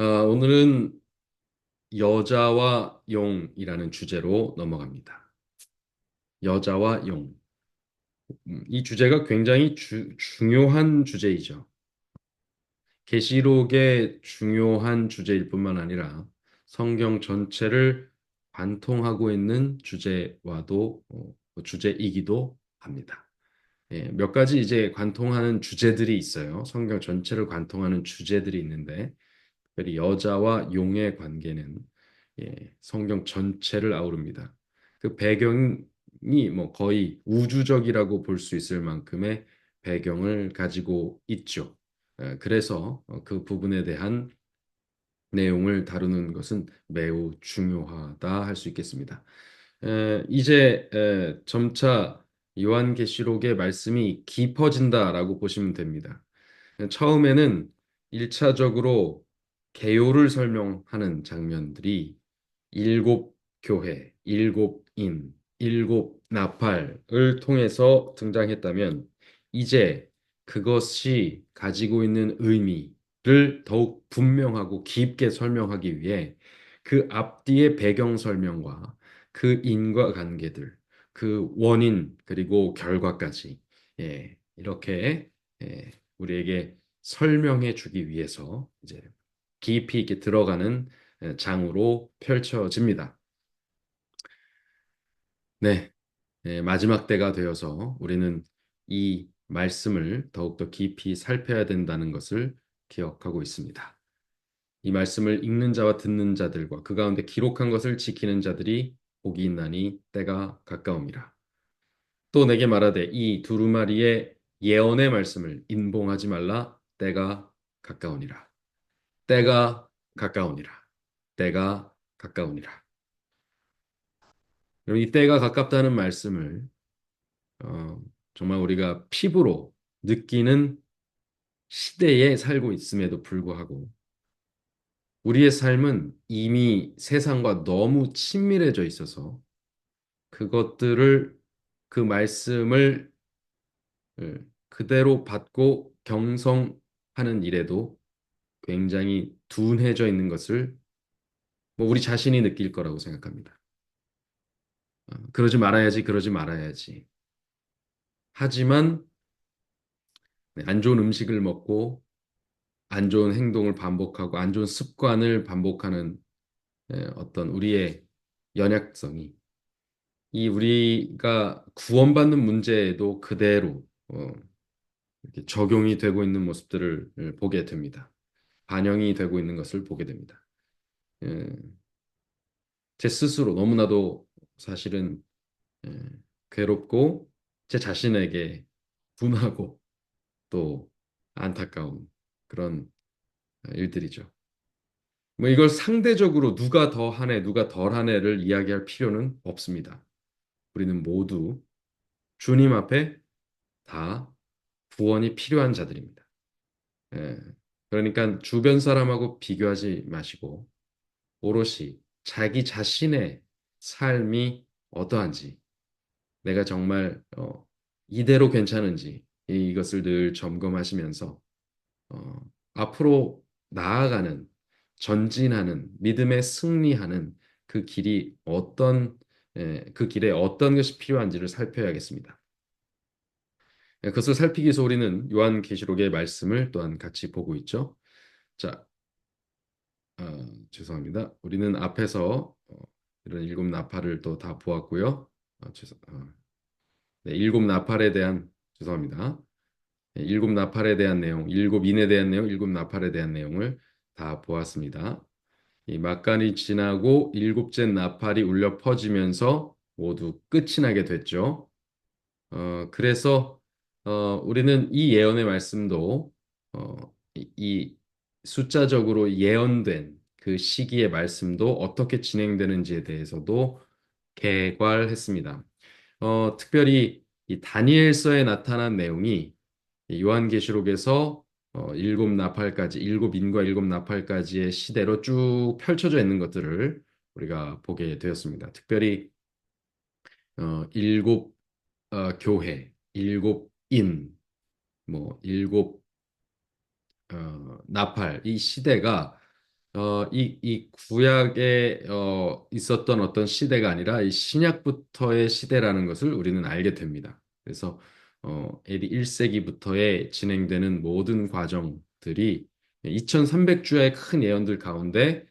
오늘은 여자와 용이라는 주제로 넘어갑니다. 여자와 용. 이 주제가 굉장히 중요한 주제이죠. 계시록의 중요한 주제일 뿐만 아니라 성경 전체를 관통하고 있는 주제와도 주제이기도 합니다. 몇 가지 이제 관통하는 주제들이 있어요. 성경 전체를 관통하는 주제들이 있는데 특별히 여자와 용의 관계는 성경 전체를 아우릅니다. 그 배경이 뭐 거의 우주적이라고 볼 수 있을 만큼의 배경을 가지고 있죠. 그래서 그 부분에 대한 내용을 다루는 것은 매우 중요하다 할 수 있겠습니다. 이제 점차 요한계시록의 말씀이 깊어진다라고 보시면 됩니다. 처음에는 1차적으로 개요를 설명하는 장면들이 일곱 교회, 일곱 인, 일곱 나팔을 통해서 등장했다면 이제 그것이 가지고 있는 의미를 더욱 분명하고 깊게 설명하기 위해 그 앞뒤의 배경 설명과 그 인과관계들, 그 원인 그리고 결과까지 이렇게 우리에게 설명해 주기 위해서 이제 깊이 있게 들어가는 장으로 펼쳐집니다. 네, 마지막 때가 되어서 우리는 이 말씀을 더욱더 깊이 살펴야 된다는 것을 기억하고 있습니다. 이 말씀을 읽는 자와 듣는 자들과 그 가운데 기록한 것을 지키는 자들이 복이 있나니 때가 가까움이라. 또 내게 말하되 이 두루마리의 예언의 말씀을 인봉하지 말라 때가 가까우니라. 때가 가까우니라. 때가 가까우니라. 여러분, 이 때가 가깝다는 말씀을 어, 정말 우리가 피부로 느끼는 시대에 살고 있음에도 불구하고 우리의 삶은 이미 세상과 너무 친밀해져 있어서 그것들을 그 말씀을 그대로 받고 경성하는 일에도 굉장히 둔해져 있는 것을 뭐 우리 자신이 느낄 거라고 생각합니다. 그러지 말아야지, 그러지 말아야지. 하지만 안 좋은 음식을 먹고 안 좋은 행동을 반복하고 안 좋은 습관을 반복하는 어떤 우리의 연약성이 이 우리가 구원받는 문제에도 그대로 이렇게 적용이 되고 있는 모습들을 보게 됩니다. 반영이 되고 있는 것을 보게 됩니다. 예, 제 스스로 너무나도 사실은 예, 괴롭고 제 자신에게 분하고 또 안타까운 그런 일들이죠. 뭐 이걸 상대적으로 누가 더 하네, 누가 덜 하네를 이야기할 필요는 없습니다. 우리는 모두 주님 앞에 다 구원이 필요한 자들입니다. 예. 그러니까 주변 사람하고 비교하지 마시고 오롯이 자기 자신의 삶이 어떠한지, 내가 정말 이대로 괜찮은지 이것을 늘 점검하시면서 어, 앞으로 나아가는 전진하는 믿음의 승리하는 그 길이 그 길에 어떤 것이 필요한지를 살펴야겠습니다. 그것을 살피기 위해서 우리는 요한계시록의 말씀을 또한 같이 보고 있죠. 자, 죄송합니다. 우리는 앞에서 이런 일곱 나팔을 또 다 보았고요. 네, 일곱 나팔에 대한 죄송합니다. 네, 일곱 나팔에 대한 내용, 일곱 인에 대한 내용, 일곱 나팔에 대한 내용을 다 보았습니다. 이 막간이 지나고 일곱째 나팔이 울려 퍼지면서 모두 끝이 나게 됐죠. 그래서 우리는 이 예언의 말씀도 이 숫자적으로 예언된 그 시기의 말씀도 어떻게 진행되는지에 대해서도 개괄했습니다. 특별히 이 다니엘서에 나타난 내용이 이 요한계시록에서 일곱 나팔까지, 일곱 인과 일곱 나팔까지의 시대로 쭉 펼쳐져 있는 것들을 우리가 보게 되었습니다. 특별히 일곱 교회, 일곱 인, 뭐 일곱 나팔 이 시대가 이 구약에 있었던 어떤 시대가 아니라 이 신약부터의 시대라는 것을 우리는 알게 됩니다. 그래서 AD 1세기부터의 진행되는 모든 과정들이 2300주의 큰 예언들 가운데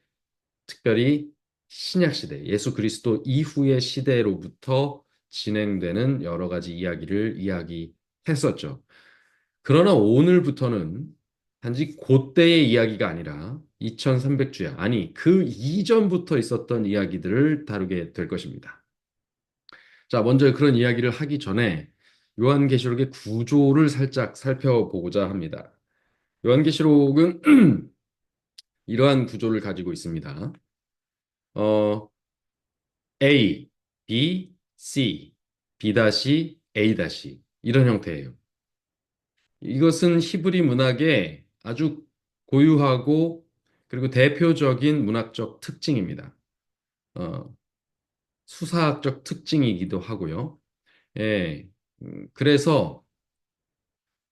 특별히 신약 시대, 예수 그리스도 이후의 시대로부터 진행되는 여러 가지 이야기를 이야기했었죠. 그러나 오늘부터는 단지 그때의 이야기가 아니라 2300주야, 아니 그 이전부터 있었던 이야기들을 다루게 될 것입니다. 자, 먼저 그런 이야기를 하기 전에 요한계시록의 구조를 살짝 살펴보고자 합니다. 요한계시록은 이러한 구조를 가지고 있습니다. 어, A, B, C, B-A- 이런 형태예요. 이것은 히브리 문학의 아주 고유하고 그리고 대표적인 문학적 특징입니다. 어, 수사학적 특징이기도 하고요. 예, 그래서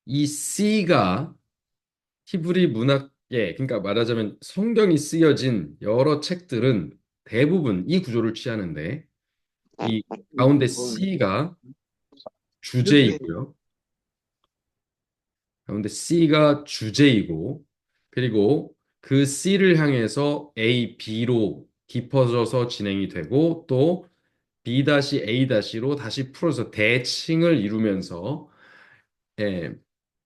이 C가 히브리 문학에, 그러니까 말하자면 성경이 쓰여진 여러 책들은 대부분 이 구조를 취하는데 이 가운데 C가 주제이고요. 가운데 C가 주제이고, 그리고 그 C를 향해서 A, B로 깊어져서 진행이 되고, 또 B-A-로 다시 풀어서 대칭을 이루면서, 예,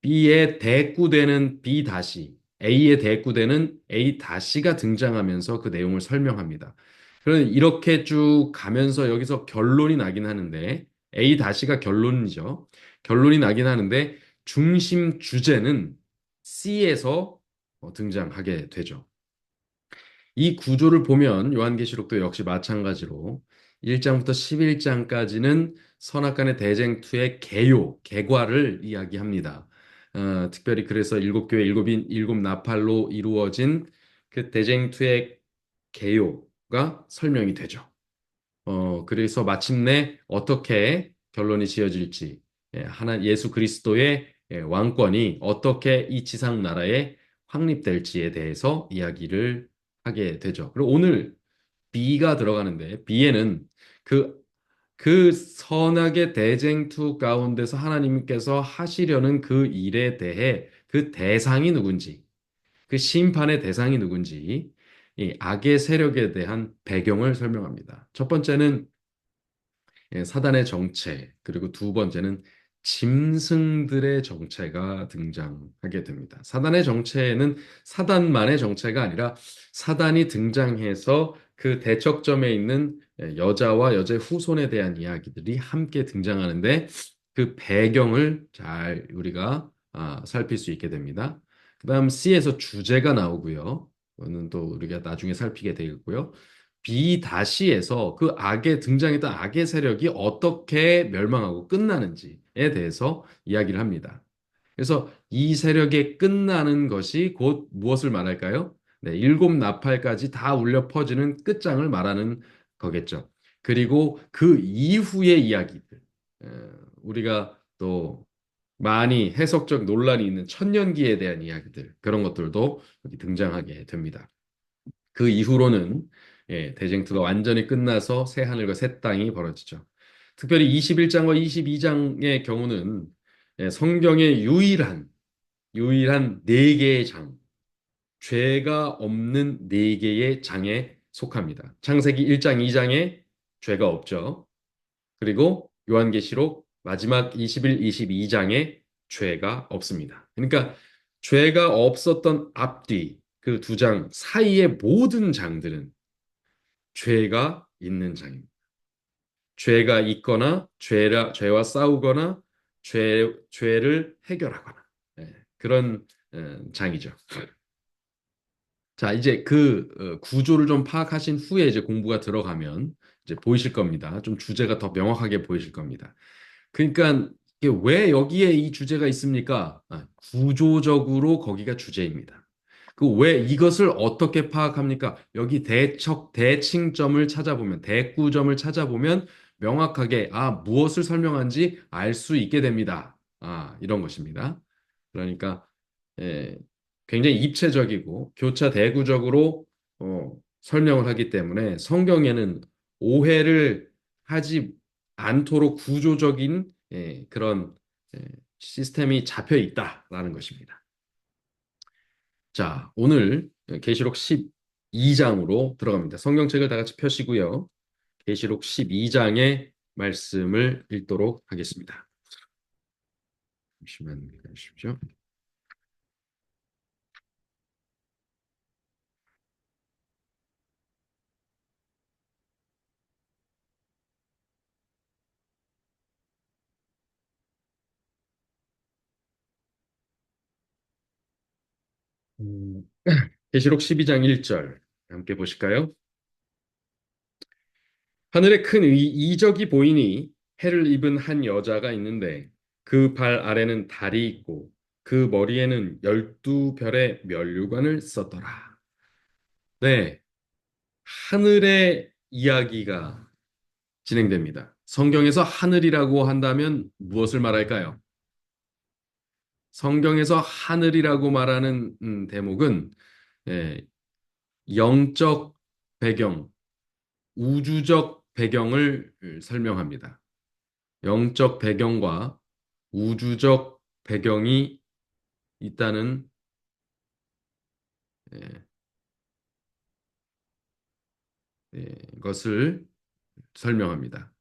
B의 대꾸되는 B 다시, A의 대꾸되는 A 다시가 등장하면서 그 내용을 설명합니다. 그럼 이렇게 쭉 가면서 여기서 결론이 나긴 하는데, A 다시가 결론이죠. 결론이 나긴 하는데, 중심 주제는 C에서 등장하게 되죠. 이 구조를 보면 요한계시록도 역시 마찬가지로 1장부터 11장까지는 선악간의 대쟁투의 개요, 개과를 이야기합니다. 특별히 그래서 일곱 교회 일곱인 일곱 나팔로 이루어진 그 대쟁투의 개요가 설명이 되죠. 그래서 마침내 어떻게 결론이 지어질지, 예수 그리스도의 왕권이 어떻게 이 지상 나라에 확립될지에 대해서 이야기를 하게 되죠. 그리고 오늘 B가 들어가는데, B에는 그, 그 선악의 대쟁투 가운데서 하나님께서 하시려는 그 일에 대해 그 대상이 누군지, 그 심판의 대상이 누군지, 이 악의 세력에 대한 배경을 설명합니다. 첫 번째는 사단의 정체, 그리고 두 번째는 짐승들의 정체가 등장하게 됩니다. 사단의 정체는 사단만의 정체가 아니라 사단이 등장해서 그 대척점에 있는 여자와 여자의 후손에 대한 이야기들이 함께 등장하는데 그 배경을 잘 우리가 살필 수 있게 됩니다. 그다음 C에서 주제가 나오고요. 그거는 또 우리가 나중에 살피게 되겠고요. B-에서 그 악에 등장했던 악의 세력이 어떻게 멸망하고 끝나는지에 대해서 이야기를 합니다. 그래서 이 세력의 끝나는 것이 곧 무엇을 말할까요? 네, 일곱 나팔까지 다 울려 퍼지는 끝장을 말하는 거겠죠. 그리고 그 이후의 이야기들, 우리가 또 많이 해석적 논란이 있는 천년기에 대한 이야기들, 그런 것들도 여기 등장하게 됩니다. 그 이후로는 대쟁투가 완전히 끝나서 새 하늘과 새 땅이 벌어지죠. 특별히 21장과 22장의 경우는 성경의 유일한 네 개의 장, 죄가 없는 네 개의 장에 속합니다. 창세기 1장, 2장에 죄가 없죠. 그리고 요한계시록 마지막 21, 22장에 죄가 없습니다. 그러니까 죄가 없었던 앞뒤 그 두 장 사이의 모든 장들은 죄가 있는 장입니다. 죄가 있거나 죄와 싸우거나 죄를 해결하거나 그런 장이죠. 자, 이제 그 구조를 좀 파악하신 후에 이제 공부가 들어가면 이제 보이실 겁니다. 좀 주제가 더 명확하게 보이실 겁니다. 그러니까 이게 왜 여기에 이 주제가 있습니까? 구조적으로 거기가 주제입니다. 그 왜 이것을 어떻게 파악합니까? 여기 대칭점을 찾아보면, 대꾸점을 찾아보면 명확하게 무엇을 설명한지 알 수 있게 됩니다. 이런 것입니다. 그러니까 예, 굉장히 입체적이고 교차 대구적으로 설명을 하기 때문에 성경에는 오해를 하지 않도록 구조적인 그런 예, 시스템이 잡혀 있다라는 것입니다. 자, 오늘 계시록 12장으로 들어갑니다. 성경책을 다 같이 펴시고요. 계시록 12장의 말씀을 읽도록 하겠습니다. 잠시만 기다리십시오. 음, 계시록 12장 1절 함께 보실까요? 하늘에 큰 이적이 보이니 해를 입은 한 여자가 있는데 그 발 아래는 달이 있고 그 머리에는 12별의 면류관을 썼더라. 네, 하늘의 이야기가 진행됩니다. 성경에서 하늘이라고 한다면 무엇을 말할까요? 성경에서 하늘이라고 말하는 대목은 예, 영적 배경, 우주적 배경을 설명합니다. 영적 배경과 우주적 배경이 있다는 예, 것을 설명합니다.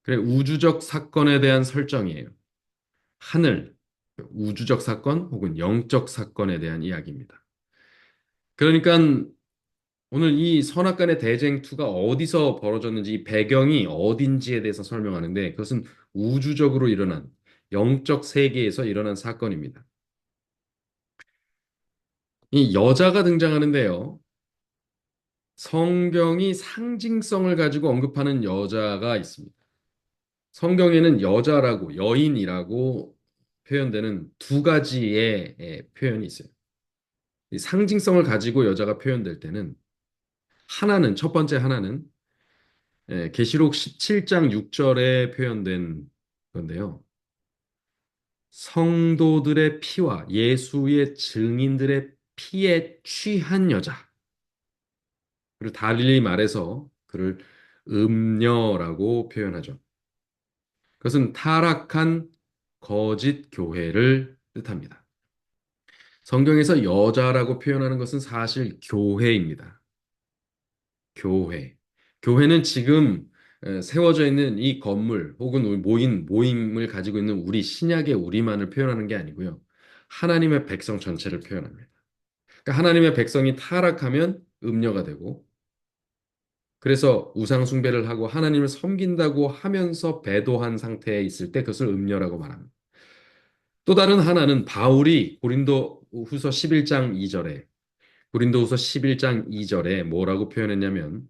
그래, 우주적 사건에 대한 설정이에요. 하늘, 우주적 사건 혹은 영적 사건에 대한 이야기입니다. 그러니까 오늘 이 선악간의 대쟁투가 어디서 벌어졌는지, 이 배경이 어딘지에 대해서 설명하는데 그것은 우주적으로 일어난 영적 세계에서 일어난 사건입니다. 이 여자가 등장하는데요. 성경이 상징성을 가지고 언급하는 여자가 있습니다. 성경에는 여자라고, 여인이라고 표현되는 두 가지의 표현이 있어요. 이 상징성을 가지고 여자가 표현될 때는 하나는, 첫 번째 하나는 계시록 17장 6절에 표현된 건데요. 성도들의 피와 예수의 증인들의 피에 취한 여자. 그리고 달리 말해서 그를 음녀라고 표현하죠. 그것은 타락한 거짓 교회를 뜻합니다. 성경에서 여자라고 표현하는 것은 사실 교회입니다. 교회. 교회는 지금 세워져 있는 이 건물 혹은 우리 모임을 가지고 있는 우리 신약의 우리만을 표현하는 게 아니고요. 하나님의 백성 전체를 표현합니다. 그러니까 하나님의 백성이 타락하면 음녀가 되고 그래서 우상 숭배를 하고 하나님을 섬긴다고 하면서 배도한 상태에 있을 때 그것을 음녀라고 말합니다. 또 다른 하나는 바울이 고린도 후서 11장 2절에 고린도후서 11장 2절에 뭐라고 표현했냐면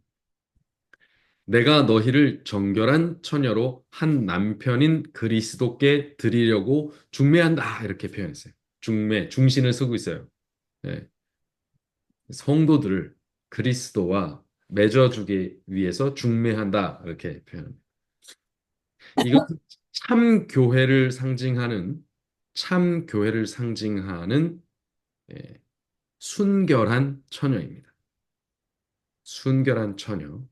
내가 너희를 정결한 처녀로 한 남편인 그리스도께 드리려고 중매한다 이렇게 표현했어요. 중매, 중신을 쓰고 있어요. 네. 성도들을 그리스도와 맺어주기 위해서 중매한다 이렇게 표현합니다. 이것은 참 교회를 상징하는 예, 순결한 처녀입니다. 순결한 처녀.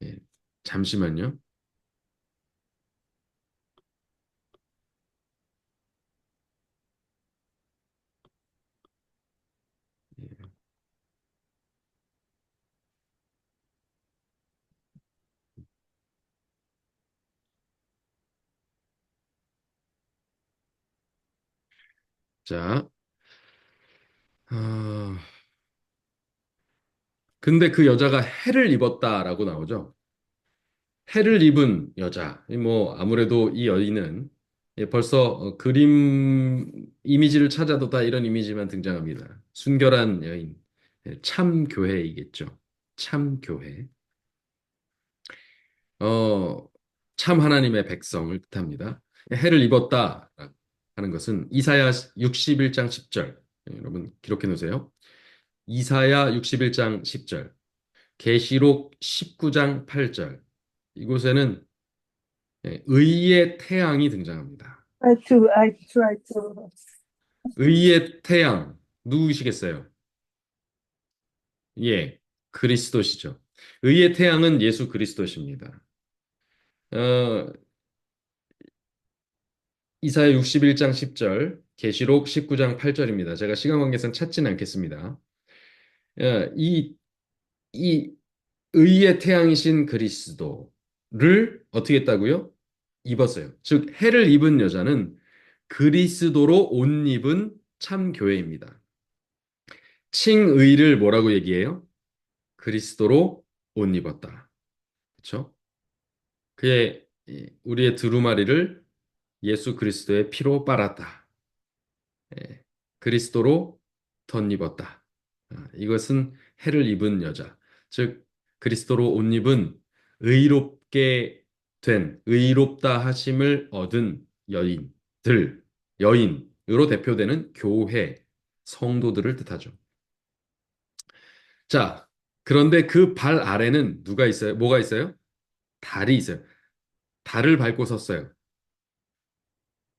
예, 잠시만요. 예, 자, 아, 근데 그 여자가 해를 입었다라고 나오죠. 해를 입은 여자. 뭐 아무래도 이 여인은 벌써 그림 이미지를 찾아도 다 이런 이미지만 등장합니다. 순결한 여인. 참 교회이겠죠. 참 교회. 어, 참 하나님의 백성을 뜻합니다. 해를 입었다 하는 것은 이사야 61장 10절. 여러분 기록해 놓으세요. 이사야 61장 10절. 계시록 19장 8절. 이곳에는 의의 태양이 등장합니다. I try to. 의의 태양. 누구시겠어요? 예, 그리스도시죠. 의의 태양은 예수 그리스도십니다. 어, 이사야 61장 10절, 계시록 19장 8절입니다. 제가 시간 관계상 찾지는 않겠습니다. 이, 이 의의 태양이신 그리스도를 어떻게 했다고요? 입었어요. 즉, 해를 입은 여자는 그리스도로 옷 입은 참 교회입니다. 칭의를 뭐라고 얘기해요? 그리스도로 옷 입었다. 그렇죠? 그의 우리의 두루마리를 예수 그리스도의 피로 빨았다. 예, 그리스도로 덧입었다. 이것은 해를 입은 여자, 즉 그리스도로 옷 입은 의롭게 된 의롭다 하심을 얻은 여인들, 여인으로 대표되는 교회 성도들을 뜻하죠. 자, 그런데 그 발 아래는 누가 있어요? 뭐가 있어요? 달이 있어요. 달을 밟고 섰어요.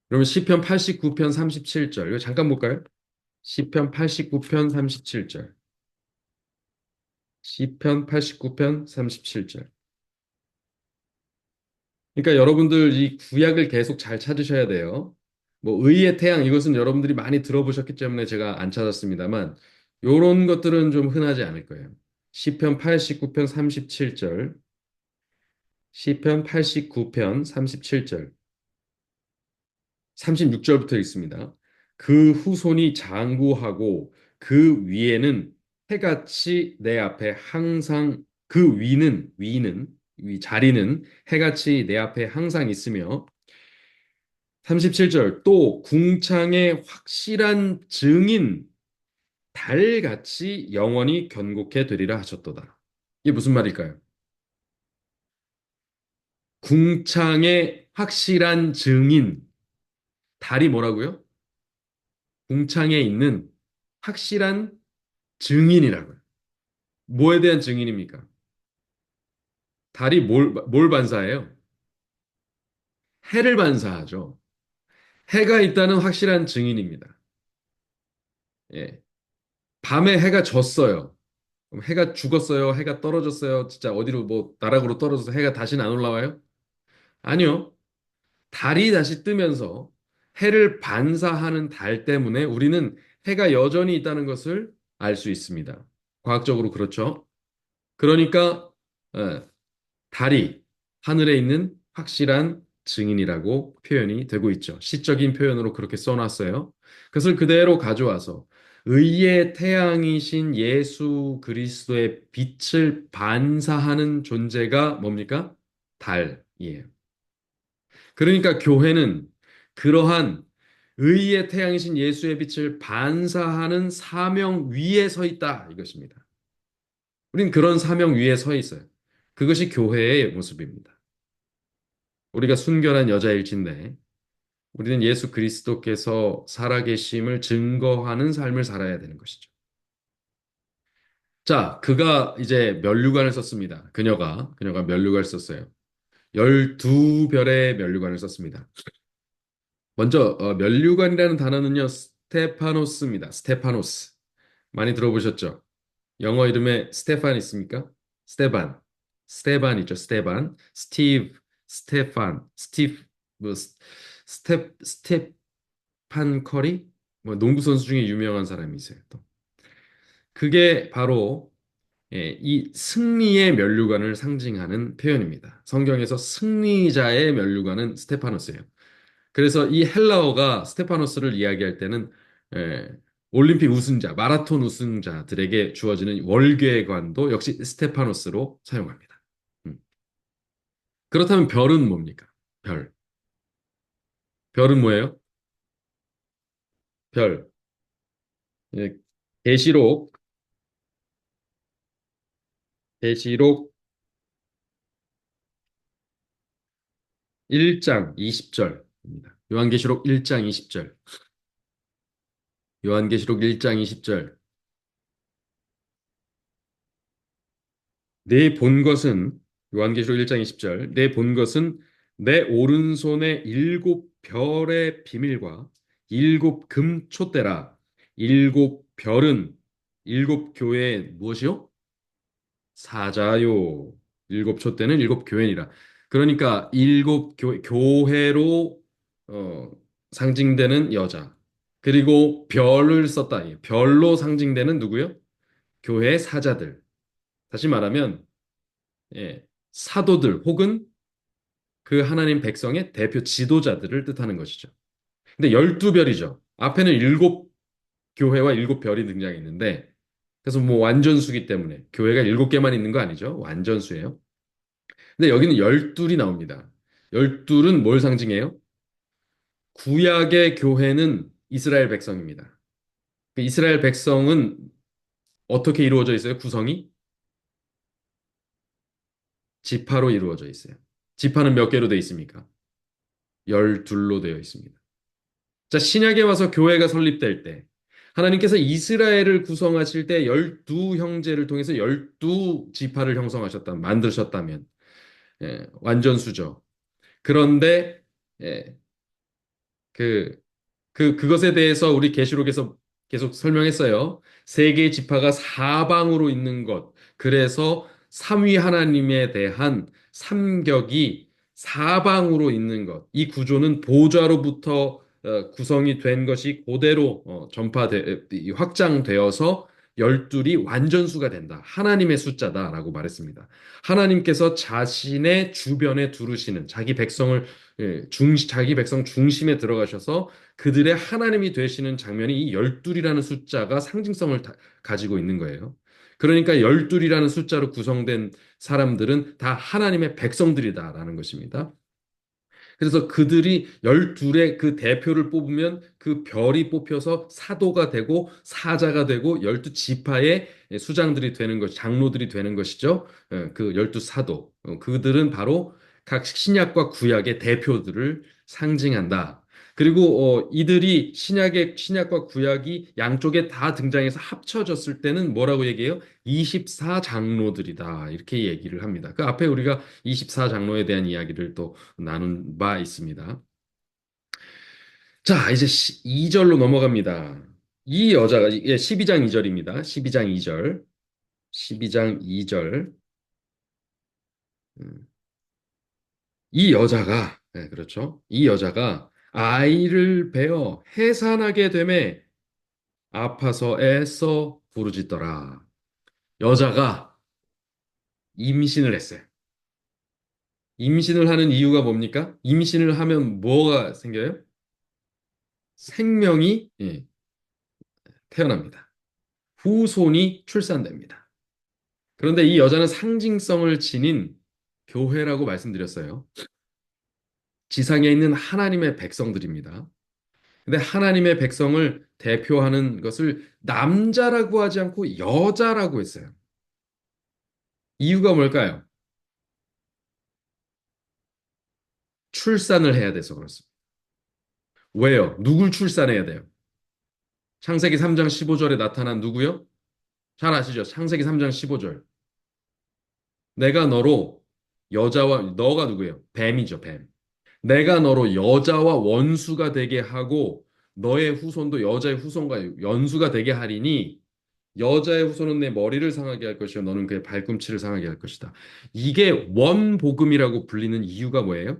그러면 시편 89편 37절. 이거 잠깐 볼까요? 시편 89편 37절. 시편 89편 37절. 그러니까 여러분들 이 구약을 계속 잘 찾으셔야 돼요. 뭐 의의 태양 이것은 여러분들이 많이 들어보셨기 때문에 제가 안 찾았습니다만 요런 것들은 좀 흔하지 않을 거예요. 시편 89편 37절. 시편 89편 37절. 36절부터 읽습니다. 그 후손이 장구하고 그 위에는 해같이 내 앞에 항상 그 위 자리는 해같이 내 앞에 항상 있으며 37절 또 궁창의 확실한 증인 달같이 영원히 견고케 되리라 하셨도다. 이게 무슨 말일까요? 궁창의 확실한 증인 달이 뭐라고요? 궁창에 있는 확실한 증인이라고요. 뭐에 대한 증인입니까? 달이 뭘 반사해요? 해를 반사하죠. 해가 있다는 확실한 증인입니다. 예. 밤에 해가 졌어요. 그럼 해가 죽었어요. 해가 떨어졌어요. 진짜 어디로 뭐 나락으로 떨어져서 해가 다시는 안 올라와요? 아니요. 달이 다시 뜨면서 해를 반사하는 달 때문에 우리는 해가 여전히 있다는 것을 알 수 있습니다. 과학적으로 그렇죠. 그러니까 예, 달이 하늘에 있는 확실한 증인이라고 표현이 되고 있죠. 시적인 표현으로 그렇게 써놨어요. 그것을 그대로 가져와서 의의 태양이신 예수 그리스도의 빛을 반사하는 존재가 뭡니까? 달이에요. 그러니까 교회는 그러한 의의 태양이신 예수의 빛을 반사하는 사명 위에 서 있다 이것입니다. 우린 그런 사명 위에 서 있어요. 그것이 교회의 모습입니다. 우리가 순결한 여자일진데 우리는 예수 그리스도께서 살아계심을 증거하는 삶을 살아야 되는 것이죠. 자, 그가 이제 면류관을 썼습니다. 그녀가 면류관을 썼어요. 12별의 면류관을 썼습니다. 먼저 면류관이라는 단어는요. 스테파노스입니다. 스테파노스. 많이 들어보셨죠? 영어 이름에 스테판 있습니까? 스테반. 스테반 있죠. 스테반. 스티브, 스테판, 스티브 뭐 스테판 커리? 뭐 농구 선수 중에 유명한 사람이 있어요. 또. 그게 바로 이 승리의 면류관을 상징하는 표현입니다. 성경에서 승리자의 면류관은 스테파노스예요. 그래서 이 헬라어가 스테파노스를 이야기할 때는 에, 올림픽 우승자, 마라톤 우승자들에게 주어지는 월계관도 역시 스테파노스로 사용합니다. 음. 그렇다면 별은 뭡니까? 별. 별은 뭐예요? 별. 예, 계시록, 계시록 1장 20절입니다. 요한계시록 1장 20절. 요한계시록 1장 20절. 내 본 것은 요한계시록 1장 20절. 내 본 것은 내 오른손에 일곱 별의 비밀과 일곱 금촛대라 일곱 별은 일곱 교회의 무엇이요? 사자요. 일곱 촛대는 일곱 교회니라. 그러니까 일곱 교회로 어, 상징되는 여자. 그리고 별을 썼다. 예, 별로 상징되는 누구요? 교회의 사자들. 다시 말하면 사도들 혹은 그 하나님 백성의 대표 지도자들을 뜻하는 것이죠. 근데 12별이죠. 앞에는 일곱 교회와 일곱 별이 등장했는데 그래서 뭐 완전수기 때문에 교회가 일곱 개만 있는 거 아니죠? 완전수예요. 근데 여기는 열둘이 나옵니다. 열둘은 뭘 상징해요? 구약의 교회는 이스라엘 백성입니다. 그 이스라엘 백성은 어떻게 이루어져 있어요? 구성이 지파로 이루어져 있어요. 지파는 몇 개로 되어 있습니까? 열둘로 되어 있습니다. 자, 신약에 와서 교회가 설립될 때 하나님께서 이스라엘을 구성하실 때 열두 형제를 통해서 열두 지파를 만드셨다면 완전수죠. 그런데 예, 그 그것에 대해서 우리 계시록에서 계속 설명했어요. 세 개의 지파가 사방으로 있는 것. 그래서 삼위 하나님에 대한 삼격이 사방으로 있는 것. 이 구조는 보좌로부터 구성이 된 것이 그대로 확장되어서 열둘이 완전수가 된다. 하나님의 숫자다라고 말했습니다. 하나님께서 자신의 주변에 두르시는 자기 백성 중심에 들어가셔서 그들의 하나님이 되시는 장면이 이 열둘이라는 숫자가 상징성을 가지고 있는 거예요. 그러니까 열둘이라는 숫자로 구성된 사람들은 다 하나님의 백성들이다라는 것입니다. 그래서 그들이 열둘의 그 대표를 뽑으면 그 별이 뽑혀서 사도가 되고 사자가 되고 열두 지파의 수장들이 되는 것, 장로들이 되는 것이죠. 그 열두 사도. 그들은 바로 각 신약과 구약의 대표들을 상징한다. 그리고 이들이 신약과 구약이 양쪽에 다 등장해서 합쳐졌을 때는 뭐라고 얘기해요? 24장로들이다. 이렇게 얘기를 합니다. 그 앞에 우리가 24장로에 대한 이야기를 또 나눈 바 있습니다. 자, 이제 2절로 넘어갑니다. 이 여자가 12장 2절입니다. 12장 2절. 12장 2절. 이 여자가 그렇죠. 이 여자가 아이를 베어 해산하게 되매 아파서 애써 부르짖더라. 여자가 임신을 했어요. 임신을 하는 이유가 뭡니까? 임신을 하면 뭐가 생겨요? 생명이 태어납니다. 후손이 출산됩니다. 그런데 이 여자는 상징성을 지닌 교회라고 말씀드렸어요. 지상에 있는 하나님의 백성들입니다. 근데 하나님의 백성을 대표하는 것을 남자라고 하지 않고 여자라고 했어요. 이유가 뭘까요? 출산을 해야 돼서 그렇습니다. 왜요? 누굴 출산해야 돼요? 창세기 3장 15절에 나타난 누구요? 잘 아시죠? 창세기 3장 15절. 내가 너로 너가 누구예요? 뱀이죠, 뱀. 내가 너로 여자와 원수가 되게 하고 너의 후손도 여자의 후손과 연수가 되게 하리니 여자의 후손은 내 머리를 상하게 할 것이요 너는 그의 발꿈치를 상하게 할 것이다. 이게 원복음이라고 불리는 이유가 뭐예요?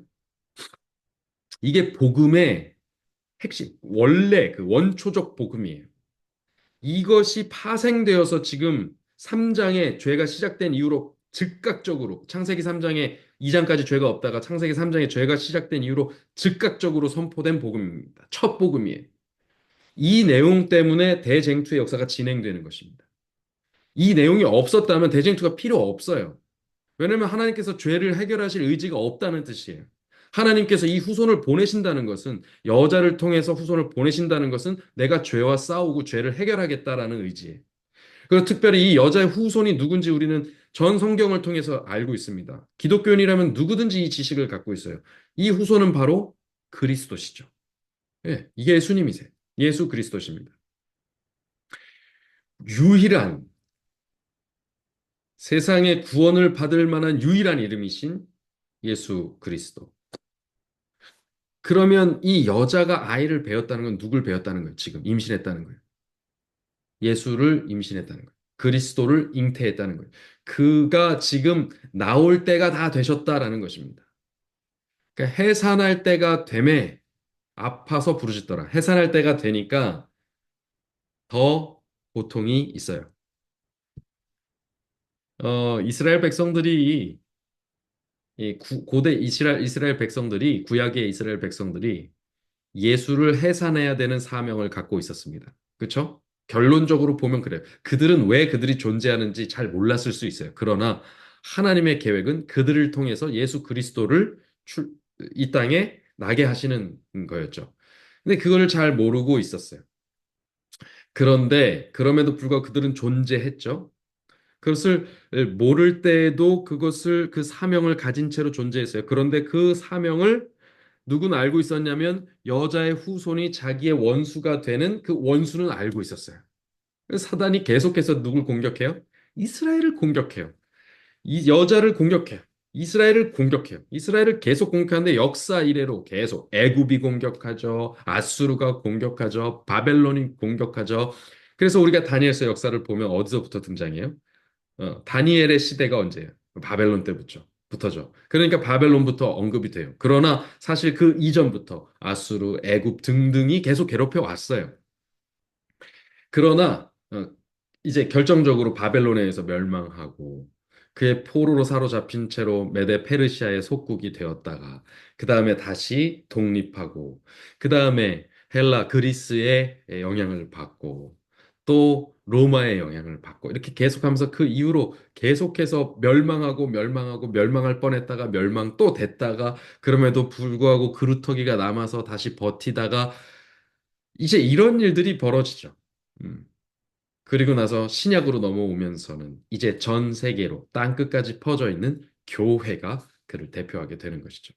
이게 복음의 핵심, 원래 그 원초적 복음이에요. 이것이 파생되어서 지금 3장에 죄가 시작된 이후로 즉각적으로 창세기 3장에 2장까지 죄가 없다가 창세기 3장에 죄가 시작된 이후로 즉각적으로 선포된 복음입니다. 첫 복음이에요. 이 내용 때문에 대쟁투의 역사가 진행되는 것입니다. 이 내용이 없었다면 대쟁투가 필요 없어요. 왜냐하면 하나님께서 죄를 해결하실 의지가 없다는 뜻이에요. 하나님께서 이 후손을 보내신다는 것은 여자를 통해서 후손을 보내신다는 것은 내가 죄와 싸우고 죄를 해결하겠다라는 의지예요. 그리고 특별히 이 여자의 후손이 누군지 우리는 전 성경을 통해서 알고 있습니다. 기독교인이라면 누구든지 이 지식을 갖고 있어요. 이 후손은 바로 그리스도시죠. 예, 이게 예수님이세요. 예수 그리스도십니다. 유일한 세상의 구원을 받을 만한 유일한 이름이신 예수 그리스도. 그러면 이 여자가 아이를 배웠다는 건 누굴 배웠다는 거예요? 지금 임신했다는 거예요. 예수를 임신했다는 거예요. 그리스도를 잉태했다는 거예요. 그가 지금 나올 때가 다 되셨다라는 것입니다. 그러니까 해산할 때가 되매 아파서 부르짖더라. 해산할 때가 되니까 더 고통이 있어요. 이스라엘 백성들이 이 고대 이스라엘 백성들이 구약의 이스라엘 백성들이 예수를 해산해야 되는 사명을 갖고 있었습니다. 그렇죠? 결론적으로 보면 그래요. 그들은 왜 그들이 존재하는지 잘 몰랐을 수 있어요. 그러나 하나님의 계획은 그들을 통해서 예수 그리스도를 이 땅에 나게 하시는 거였죠. 근데 그걸 잘 모르고 있었어요. 그런데 그럼에도 불구하고 그들은 존재했죠. 그것을 모를 때에도 그것을 그 사명을 가진 채로 존재했어요. 그런데 그 사명을 누구는 알고 있었냐면 여자의 후손이 자기의 원수가 되는 그 원수는 알고 있었어요. 그래서 사단이 계속해서 누굴 공격해요? 이스라엘을 공격해요. 이 여자를 공격해요. 이스라엘을 공격해요. 이스라엘을 계속 공격하는데 역사 이래로 계속 애굽이 공격하죠. 아수르가 공격하죠. 바벨론이 공격하죠. 그래서 우리가 다니엘서 역사를 보면 어디서부터 등장해요? 다니엘의 시대가 언제예요? 바벨론 때부터 부터죠. 그러니까 바벨론부터 언급이 돼요. 그러나 사실 그 이전부터 아수르, 애굽 등등이 계속 괴롭혀 왔어요. 그러나 이제 결정적으로 바벨론에 의해서 멸망하고 그의 포로로 사로잡힌 채로 메데 페르시아의 속국이 되었다가 그 다음에 다시 독립하고 그 다음에 헬라 그리스의 영향을 받고 또 로마의 영향을 받고 이렇게 계속하면서 그 이후로 계속해서 멸망하고 멸망하고 멸망할 뻔했다가 멸망 또 됐다가 그럼에도 불구하고 그루터기가 남아서 다시 버티다가 이제 이런 일들이 벌어지죠. 음. 그리고 나서 신약으로 넘어오면서는 이제 전 세계로 땅 끝까지 퍼져 있는 교회가 그를 대표하게 되는 것이죠.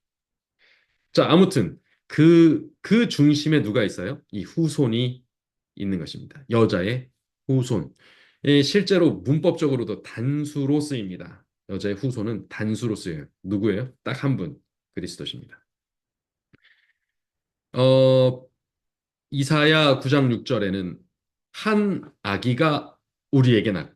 자, 아무튼 그 중심에 누가 있어요? 이 후손이 있는 것입니다. 여자의 후손. 실제로 문법적으로도 단수로 쓰입니다. 여자의 후손은 단수로 쓰여요. 누구예요? 딱 한 분, 그리스도십니다. 어, 이사야 9장 6절에는 한 아기가 우리에게 낳고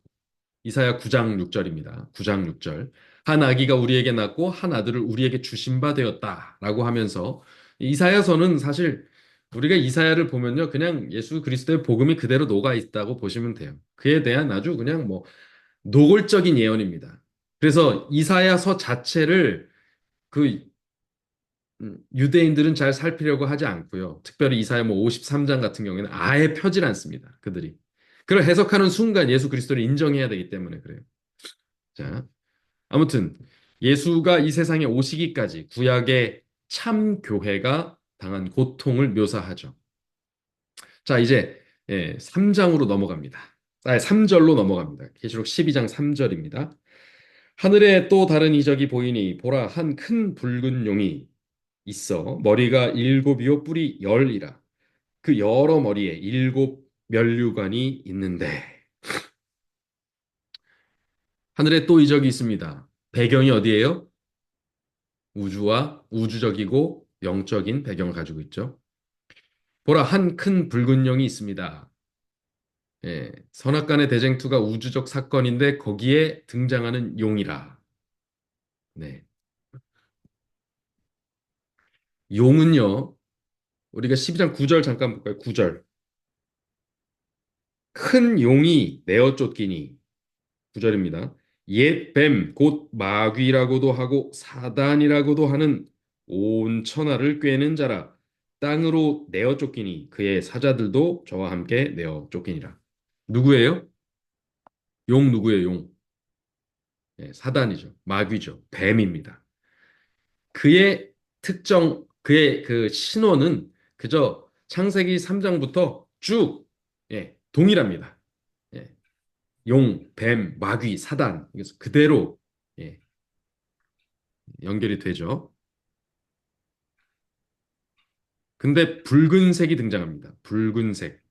이사야 9장 6절입니다. 9장 6절. 한 아기가 우리에게 낳고 한 아들을 우리에게 주신 바 되었다라고 하면서 이사야서는 사실 우리가 이사야를 보면요. 그냥 예수 그리스도의 복음이 그대로 녹아 있다고 보시면 돼요. 그에 대한 아주 그냥 뭐 노골적인 예언입니다. 그래서 이사야서 자체를 그 유대인들은 잘 살피려고 하지 않고요. 특별히 이사야 뭐 53장 같은 경우에는 아예 펴질 않습니다. 그들이. 그걸 해석하는 순간 예수 그리스도를 인정해야 되기 때문에 그래요. 자, 아무튼 예수가 이 세상에 오시기까지 구약의 참 교회가 당한 고통을 묘사하죠. 자, 이제 3장으로 넘어갑니다. 3절로 넘어갑니다. 계시록 12장 3절입니다. 하늘에 또 다른 이적이 보이니 보라 한 큰 붉은 용이 있어 머리가 일곱이요 뿔이 열이라 그 여러 머리에 일곱 면류관이 있는데 하늘에 또 이적이 있습니다. 배경이 어디예요? 우주와 우주적이고 영적인 배경을 가지고 있죠. 보라 한 큰 붉은 용이 있습니다. 선악간의 대쟁투가 우주적 사건인데 거기에 등장하는 용이라. 네. 용은요. 우리가 12장 9절 잠깐 볼까요? 9절. 큰 용이 내어 쫓기니 9절입니다. 옛 뱀, 곧 마귀라고도 하고 사단이라고도 하는 온 천하를 꿰는 자라. 땅으로 내어 쫓기니 그의 사자들도 저와 함께 내어 쫓기니라. 누구예요? 용 누구예요? 용. 사단이죠. 마귀죠. 뱀입니다. 그의 그의 그 신호는 그저 창세기 3장부터 쭉 동일합니다. 예, 용, 뱀, 마귀, 사단. 그래서 그대로 예, 연결이 되죠. 근데 붉은색이 등장합니다. 붉은색.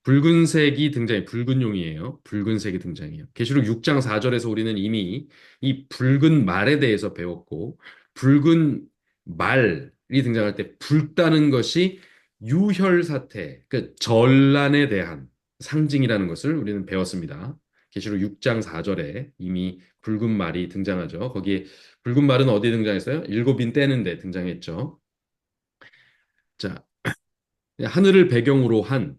붉은색이 등장해. 붉은 용이에요. 붉은색이 등장해요. 계시록 6장 4절에서 우리는 이미 이 붉은 말에 대해서 배웠고, 붉은 말이 등장할 때 붉다는 것이 유혈 사태, 그 전란에 대한 상징이라는 것을 우리는 배웠습니다. 계시록 6장 4절에 이미 붉은 말이 등장하죠. 거기에 붉은 말은 어디에 등장했어요? 일곱인 떼는데 등장했죠. 자, 하늘을 배경으로 한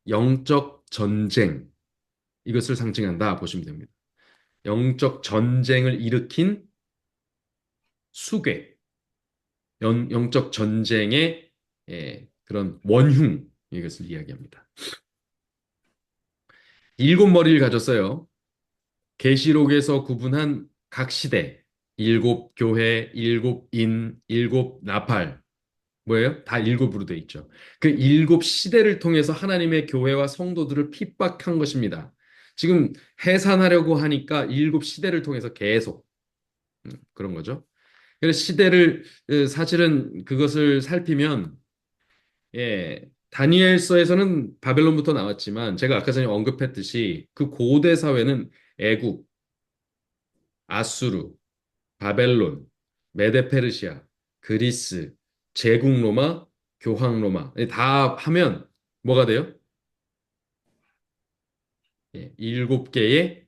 영적 전쟁, 이것을 상징한다 보시면 됩니다. 영적 전쟁을 일으킨 수괴, 영적 전쟁의 그런 원흉, 이것을 이야기합니다. 일곱 머리를 가졌어요. 계시록에서 구분한 각 시대, 일곱 교회, 일곱 인, 일곱 나팔, 뭐예요? 다 일곱으로 돼 있죠. 그 일곱 시대를 통해서 하나님의 교회와 성도들을 핍박한 것입니다. 지금 해산하려고 하니까 일곱 시대를 통해서 계속 그런 거죠. 그래서 시대를 사실은 그것을 살피면 다니엘서에서는 바벨론부터 나왔지만 제가 아까 전에 언급했듯이 그 고대 사회는 애국, 아수르, 바벨론, 메데페르시아, 그리스, 제국 로마, 교황 로마 다 하면 뭐가 돼요? 일곱 개의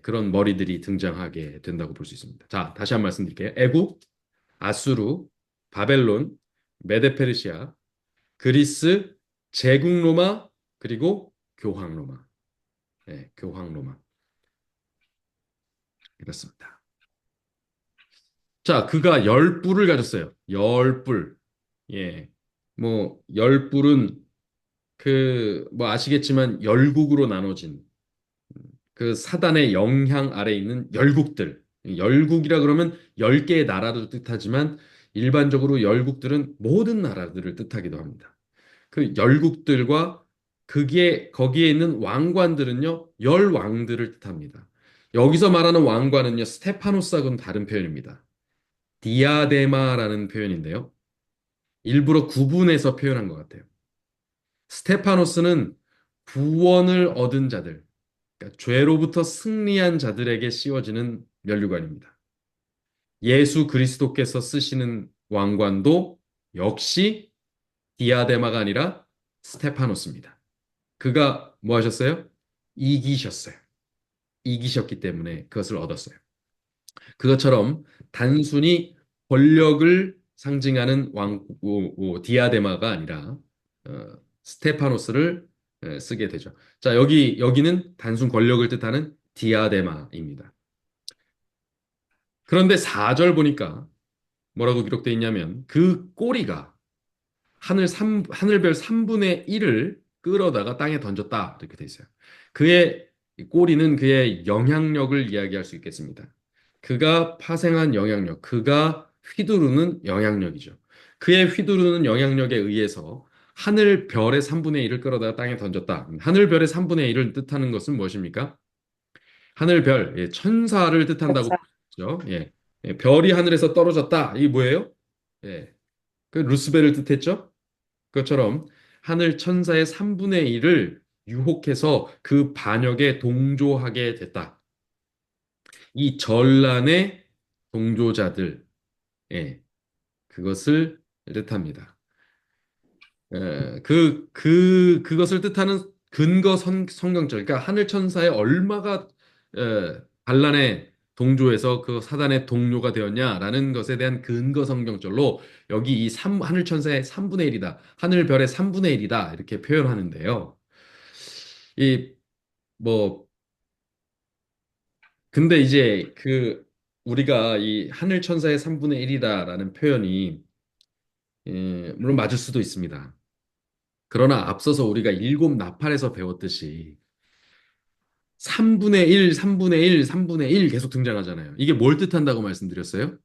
그런 머리들이 등장하게 된다고 볼 수 있습니다. 자, 다시 한 번 말씀드릴게요. 애국, 아수르, 바벨론, 메데페르시아, 그리스, 제국 로마, 그리고 교황 로마. 교황 로마. 이렇습니다. 자, 그가 열 뿔을 가졌어요. 열 뿔. 예. 뭐, 열 뿔은 뭐 아시겠지만 열국으로 나눠진 그 사단의 영향 아래 있는 열국들. 열국이라 그러면 열 개의 나라를 뜻하지만 일반적으로 열국들은 모든 나라들을 뜻하기도 합니다. 그 열국들과 거기에 있는 왕관들은요, 열 왕들을 뜻합니다. 여기서 말하는 왕관은요, 스테파노스하고는 다른 표현입니다. 디아데마라는 표현인데요. 일부러 구분해서 표현한 것 같아요. 스테파노스는 구원을 얻은 자들, 그러니까 죄로부터 승리한 자들에게 씌워지는 면류관입니다. 예수 그리스도께서 쓰시는 왕관도 역시 디아데마가 아니라 스테파노스입니다. 그가 뭐 하셨어요? 이기셨어요. 이기셨기 때문에 그것을 얻었어요. 그것처럼 단순히 권력을 상징하는 디아데마가 아니라 스테파노스를 쓰게 되죠. 자, 여기는 단순 권력을 뜻하는 디아데마입니다. 그런데 4절 보니까 뭐라고 기록되어 있냐면 그 꼬리가 하늘별 3분의 1을 끌어다가 땅에 던졌다. 이렇게 돼 있어요. 그의 꼬리는 그의 영향력을 이야기할 수 있겠습니다. 그가 파생한 영향력, 그가 휘두르는 영향력이죠. 그의 휘두르는 영향력에 의해서 하늘별의 3분의 1을 끌어다가 땅에 던졌다. 하늘별의 3분의 1을 뜻하는 것은 무엇입니까? 하늘별, 천사를 뜻한다고 보죠. 별이 하늘에서 떨어졌다. 이게 뭐예요? 예, 그 루스벨을 뜻했죠? 그것처럼 하늘 천사의 3분의 1을 유혹해서 그 반역에 동조하게 됐다. 이 전란의 동조자들, 그것을 뜻합니다. 그것을 뜻하는 근거 성경절, 그러니까 하늘 천사에 얼마가 반란에 동조해서 그 사단의 동료가 되었냐라는 것에 대한 근거 성경절로 여기 하늘 천사의 3분의 1이다. 하늘 별의 3분의 1이다. 이렇게 표현하는데요. 이, 뭐, 근데 이제 우리가 이 하늘 천사의 3분의 1이다라는 표현이, 물론 맞을 수도 있습니다. 그러나 앞서서 우리가 일곱 나팔에서 배웠듯이 3분의 1, 3분의 1, 3분의 1 계속 등장하잖아요. 이게 뭘 뜻한다고 말씀드렸어요?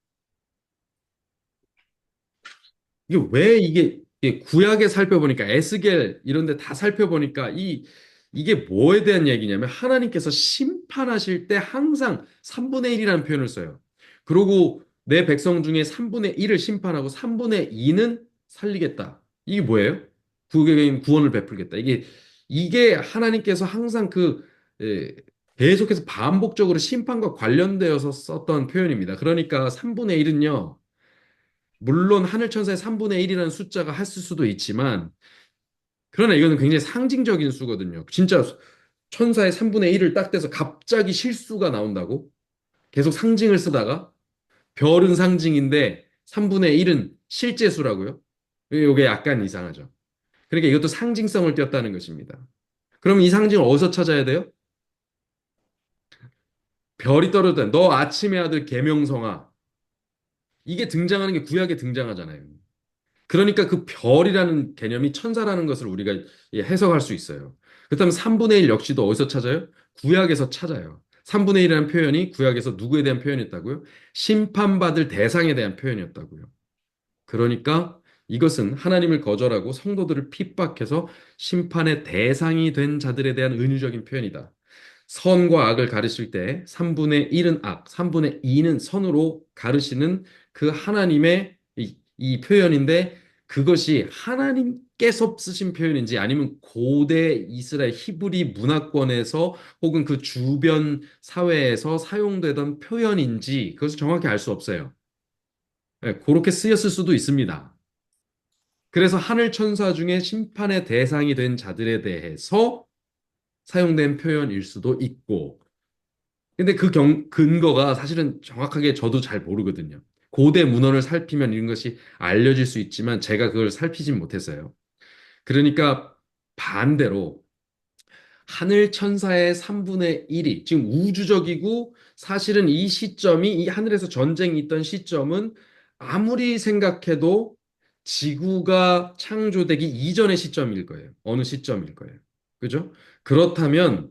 이게 구약에 살펴보니까 에스겔 이런 데 다 살펴보니까 이게 뭐에 대한 얘기냐면 하나님께서 심판하실 때 항상 3분의 1이라는 표현을 써요. 그리고 내 백성 중에 3분의 1을 심판하고 3분의 2는 살리겠다. 이게 뭐예요? 구원을 베풀겠다. 이게 하나님께서 항상 계속해서 반복적으로 심판과 관련되어서 썼던 표현입니다. 그러니까 3분의 1은요. 물론 하늘 천사의 3분의 1이라는 숫자가 했을 수도 있지만 그러나 이거는 굉장히 상징적인 수거든요. 진짜 천사의 3분의 1을 딱 떼서 갑자기 실수가 나온다고? 계속 상징을 쓰다가 별은 상징인데 3분의 1은 실제 수라고요? 이게 약간 이상하죠. 그러니까 이것도 상징성을 띄었다는 것입니다. 그럼 이 상징을 어디서 찾아야 돼요? 별이 떨어졌다. 너 아침의 아들 계명성아. 이게 등장하는 게 구약에 등장하잖아요. 그러니까 그 별이라는 개념이 천사라는 것을 우리가 해석할 수 있어요. 그렇다면 3분의 1 역시도 어디서 찾아요? 구약에서 찾아요. 3분의 1이라는 표현이 구약에서 누구에 대한 표현이었다고요? 심판받을 대상에 대한 표현이었다고요. 그러니까 이것은 하나님을 거절하고 성도들을 핍박해서 심판의 대상이 된 자들에 대한 은유적인 표현이다. 선과 악을 가르칠 때 3분의 1은 악, 3분의 2는 선으로 가르치는 그 하나님의 이 표현인데 그것이 하나님께서 쓰신 표현인지 아니면 고대 이스라엘 히브리 문화권에서 혹은 그 주변 사회에서 사용되던 표현인지 그것을 정확히 알 수 없어요. 네, 그렇게 쓰였을 수도 있습니다. 그래서 하늘 천사 중에 심판의 대상이 된 자들에 대해서 사용된 표현일 수도 있고, 근데 그 근거가 사실은 정확하게 저도 잘 모르거든요. 고대 문헌을 살피면 이런 것이 알려질 수 있지만 제가 그걸 살피진 못했어요. 그러니까 반대로 하늘 천사의 3분의 1이 지금 우주적이고 사실은 이 시점이 이 하늘에서 전쟁이 있던 시점은 아무리 생각해도 지구가 창조되기 이전의 시점일 거예요. 어느 시점일 거예요. 그죠? 그렇다면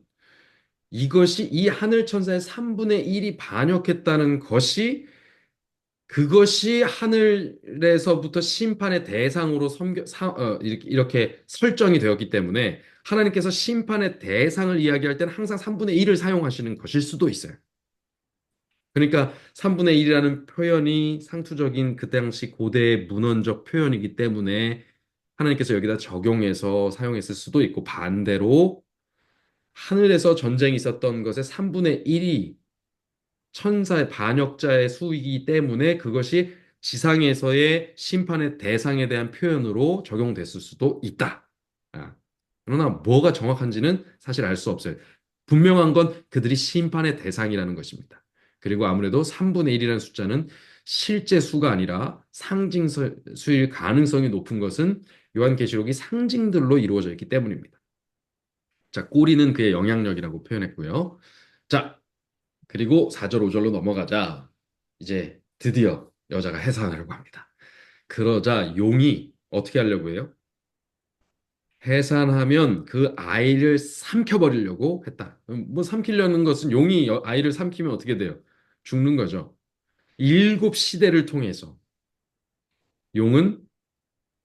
이것이 이 하늘 천사의 3분의 1이 반역했다는 것이 그것이 하늘에서부터 심판의 대상으로 이렇게 설정이 되었기 때문에 하나님께서 심판의 대상을 이야기할 때는 항상 3분의 1을 사용하시는 것일 수도 있어요. 그러니까 3분의 1이라는 표현이 상투적인 그 당시 고대의 문헌적 표현이기 때문에 하나님께서 여기다 적용해서 사용했을 수도 있고 반대로 하늘에서 전쟁이 있었던 것의 3분의 1이 천사의 반역자의 수이기 때문에 그것이 지상에서의 심판의 대상에 대한 표현으로 적용됐을 수도 있다. 아, 그러나 뭐가 정확한지는 사실 알 수 없어요. 분명한 건 그들이 심판의 대상이라는 것입니다. 그리고 아무래도 3분의 1이라는 숫자는 실제 수가 아니라 상징 수일 가능성이 높은 것은 요한계시록이 상징들로 이루어져 있기 때문입니다. 자, 꼬리는 그의 영향력이라고 표현했고요. 자, 그리고 4절, 5절로 넘어가자. 이제 드디어 여자가 해산하려고 합니다. 그러자 용이 어떻게 하려고 해요? 해산하면 그 아이를 삼켜버리려고 했다. 뭐 삼키려는 것은 용이 아이를 삼키면 어떻게 돼요? 죽는 거죠. 일곱 시대를 통해서 용은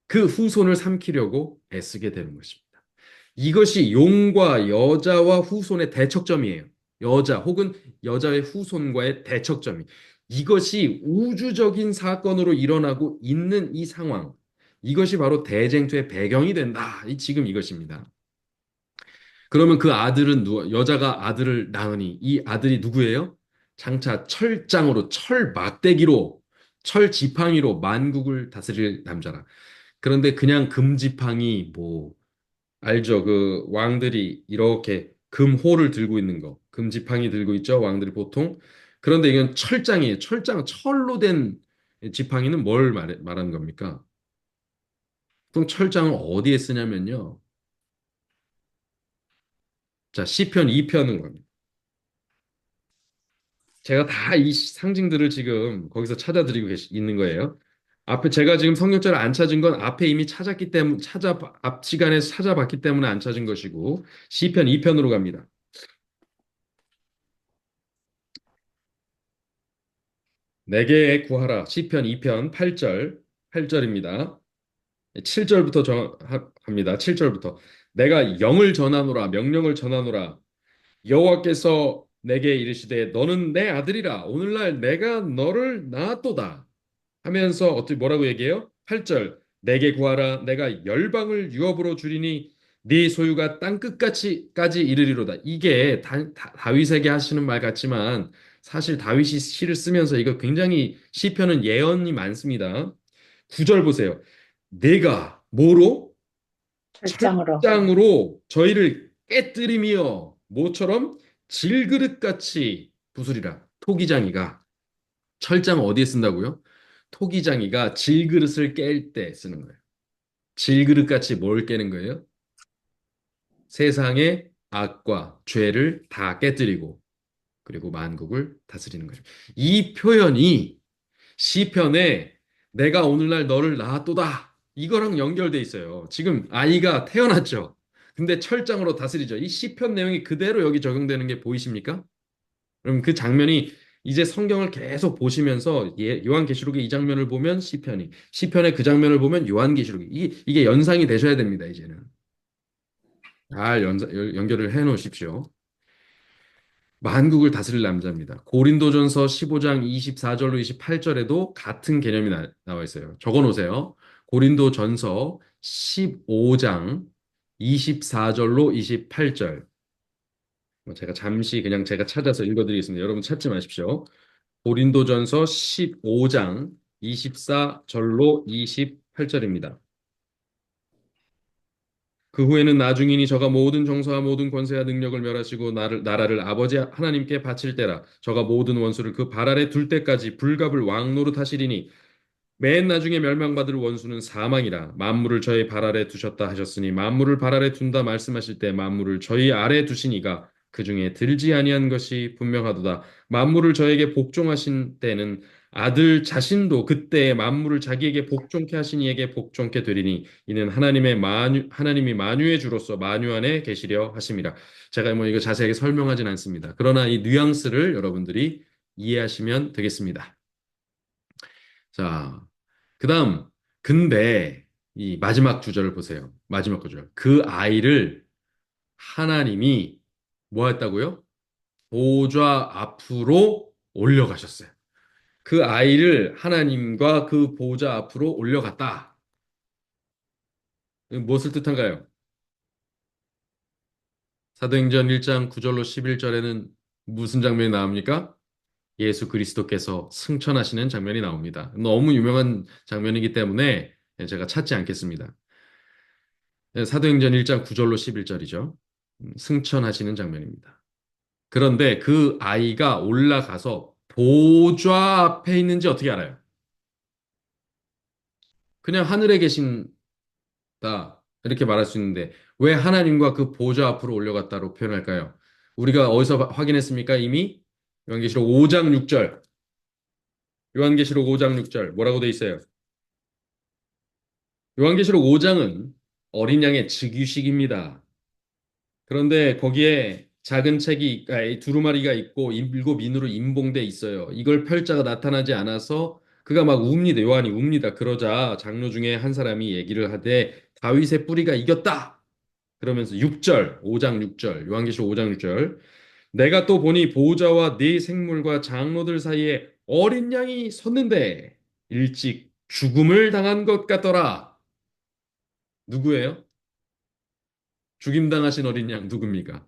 그 후손을 삼키려고 애쓰게 되는 것입니다. 이것이 용과 여자와 후손의 대척점이에요. 여자 혹은 여자의 후손과의 대척점이. 이것이 우주적인 사건으로 일어나고 있는 이 상황. 이것이 바로 대쟁투의 배경이 된다. 지금 이것입니다. 그러면 그 아들은 여자가 아들을 낳으니 이 아들이 누구예요? 장차 철장으로 철 막대기로 철 지팡이로 만국을 다스릴 남자라. 그런데 그냥 금지팡이 뭐 알죠? 그 왕들이 이렇게 금호를 들고 있는 거, 금지팡이 들고 있죠? 왕들이 보통. 그런데 이건 철장이에요. 철로 된 지팡이는 뭘 말하는 겁니까? 보통 철장을 어디에 쓰냐면요. 자, 시편 2편은 겁니다. 제가 다 이 상징들을 지금 거기서 찾아드리고 있는 거예요. 앞에 제가 지금 성경자를 안 찾은 건 앞에 이미 찾았기 때문에 앞 시간에 찾아봤기 때문에 안 찾은 것이고 시편 2편으로 갑니다. 내게 구하라. 시편 2편 8절입니다. 7절부터 합니다. 7절부터. 내가 영을 전하노라, 명령을 전하노라. 여호와께서 내게 이르시되 너는 내 아들이라. 오늘날 내가 너를 낳았도다. 하면서 어떻게 뭐라고 얘기해요? 8절. 내게 구하라. 내가 열방을 유업으로 주리니 네 소유가 땅 끝까지 이르리로다. 이게 다윗에게 하시는 말 같지만 사실 다윗이 시를 쓰면서 이거 굉장히 시편은 예언이 많습니다. 9절 보세요. 내가 뭐로? 철장으로. 철장으로 저희를 깨뜨리며 모처럼 질그릇같이 부수리라. 토기장이가 철장 어디에 쓴다고요? 토기장이가 질그릇을 깰 때 쓰는 거예요. 질그릇같이 뭘 깨는 거예요? 세상의 악과 죄를 다 깨뜨리고 그리고 만국을 다스리는 거죠. 이 표현이 시편에 내가 오늘날 너를 낳았도다. 이거랑 연결돼 있어요. 지금 아이가 태어났죠. 근데 철장으로 다스리죠. 이 시편 내용이 그대로 여기 적용되는 게 보이십니까? 그럼 그 장면이 이제 성경을 계속 보시면서 요한계시록의 이 장면을 보면 시편이, 시편의 그 장면을 보면 요한계시록이 이게 연상이 되셔야 됩니다, 이제는. 잘 연결을 해 놓으십시오. 만국을 다스릴 남자입니다. 고린도전서 15장 24절로 28절에도 같은 개념이 나와 있어요. 적어 놓으세요. 고린도전서 15장 24절로 28절. 제가 잠시 그냥 제가 찾아서 읽어드리겠습니다. 여러분 찾지 마십시오. 고린도전서 15장 24절로 28절입니다. 그 후에는 나중이니 저가 모든 정사와 모든 권세와 능력을 멸하시고 나라를 아버지 하나님께 바칠 때라. 저가 모든 원수를 그 발 아래 둘 때까지 불갑을 왕노릇 하시리니 맨 나중에 멸망받을 원수는 사망이라. 만물을 저희 발 아래 두셨다 하셨으니 만물을 발 아래 둔다 말씀하실 때 만물을 저희 아래 두시니가 그 중에 들지 아니한 것이 분명하도다. 만물을 저에게 복종하신 때는 아들 자신도 그때 만물을 자기에게 복종케 하신 이에게 복종케 되리니 이는 하나님이 만유의 주로서 만유 안에 계시려 하심이라. 제가 뭐 이거 자세하게 설명하진 않습니다. 그러나 이 뉘앙스를 여러분들이 이해하시면 되겠습니다. 자, 그다음 근데 이 마지막 구절을 보세요. 마지막 구절. 그 아이를 하나님이 뭐 했다고요? 보좌 앞으로 올려가셨어요. 그 아이를 하나님과 그 보좌 앞으로 올려갔다. 무엇을 뜻한가요? 사도행전 1장 9절로 11절에는 무슨 장면이 나옵니까? 예수 그리스도께서 승천하시는 장면이 나옵니다. 너무 유명한 장면이기 때문에 제가 찾지 않겠습니다. 사도행전 1장 9절로 11절이죠. 승천하시는 장면입니다. 그런데 그 아이가 올라가서 보좌 앞에 있는지 어떻게 알아요? 그냥 하늘에 계신다. 이렇게 말할 수 있는데 왜 하나님과 그 보좌 앞으로 올려갔다로 표현할까요? 우리가 어디서 확인했습니까? 이미 요한계시록 5장 6절. 요한계시록 5장 6절 뭐라고 돼 있어요? 요한계시록 5장은 어린 양의 즉위식입니다. 그런데 거기에 작은 책이 두루마리가 있고 일곱 인으로 임봉돼 있어요. 이걸 펼자가 나타나지 않아서 그가 막 웁니다. 요한이 웁니다. 그러자 장로 중에 한 사람이 얘기를 하되 다윗의 뿌리가 이겼다. 그러면서 6절, 5장 6절, 요한계시록 5장 6절. 내가 또 보니 보호자와 네 생물과 장로들 사이에 어린 양이 섰는데 일찍 죽음을 당한 것 같더라. 누구예요? 죽임당하신 어린 양 누굽니까?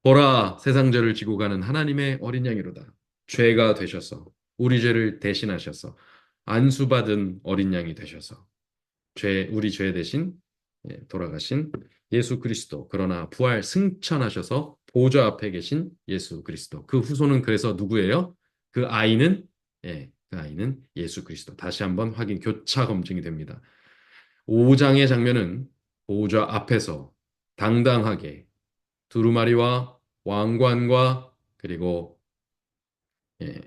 보라, 세상 죄를 지고 가는 하나님의 어린 양이로다. 죄가 되셔서 우리 죄를 대신하셔서 안수받은 어린 양이 되셔서 우리 죄 대신 돌아가신 예수 그리스도. 그러나 부활 승천하셔서 보좌 앞에 계신 예수 그리스도. 그 후손은 그래서 누구예요? 그 아이는 그 아이는 예수 그리스도. 다시 한번 교차 검증이 됩니다. 5장의 장면은 보좌 앞에서 당당하게 두루마리와 왕관과 그리고 예,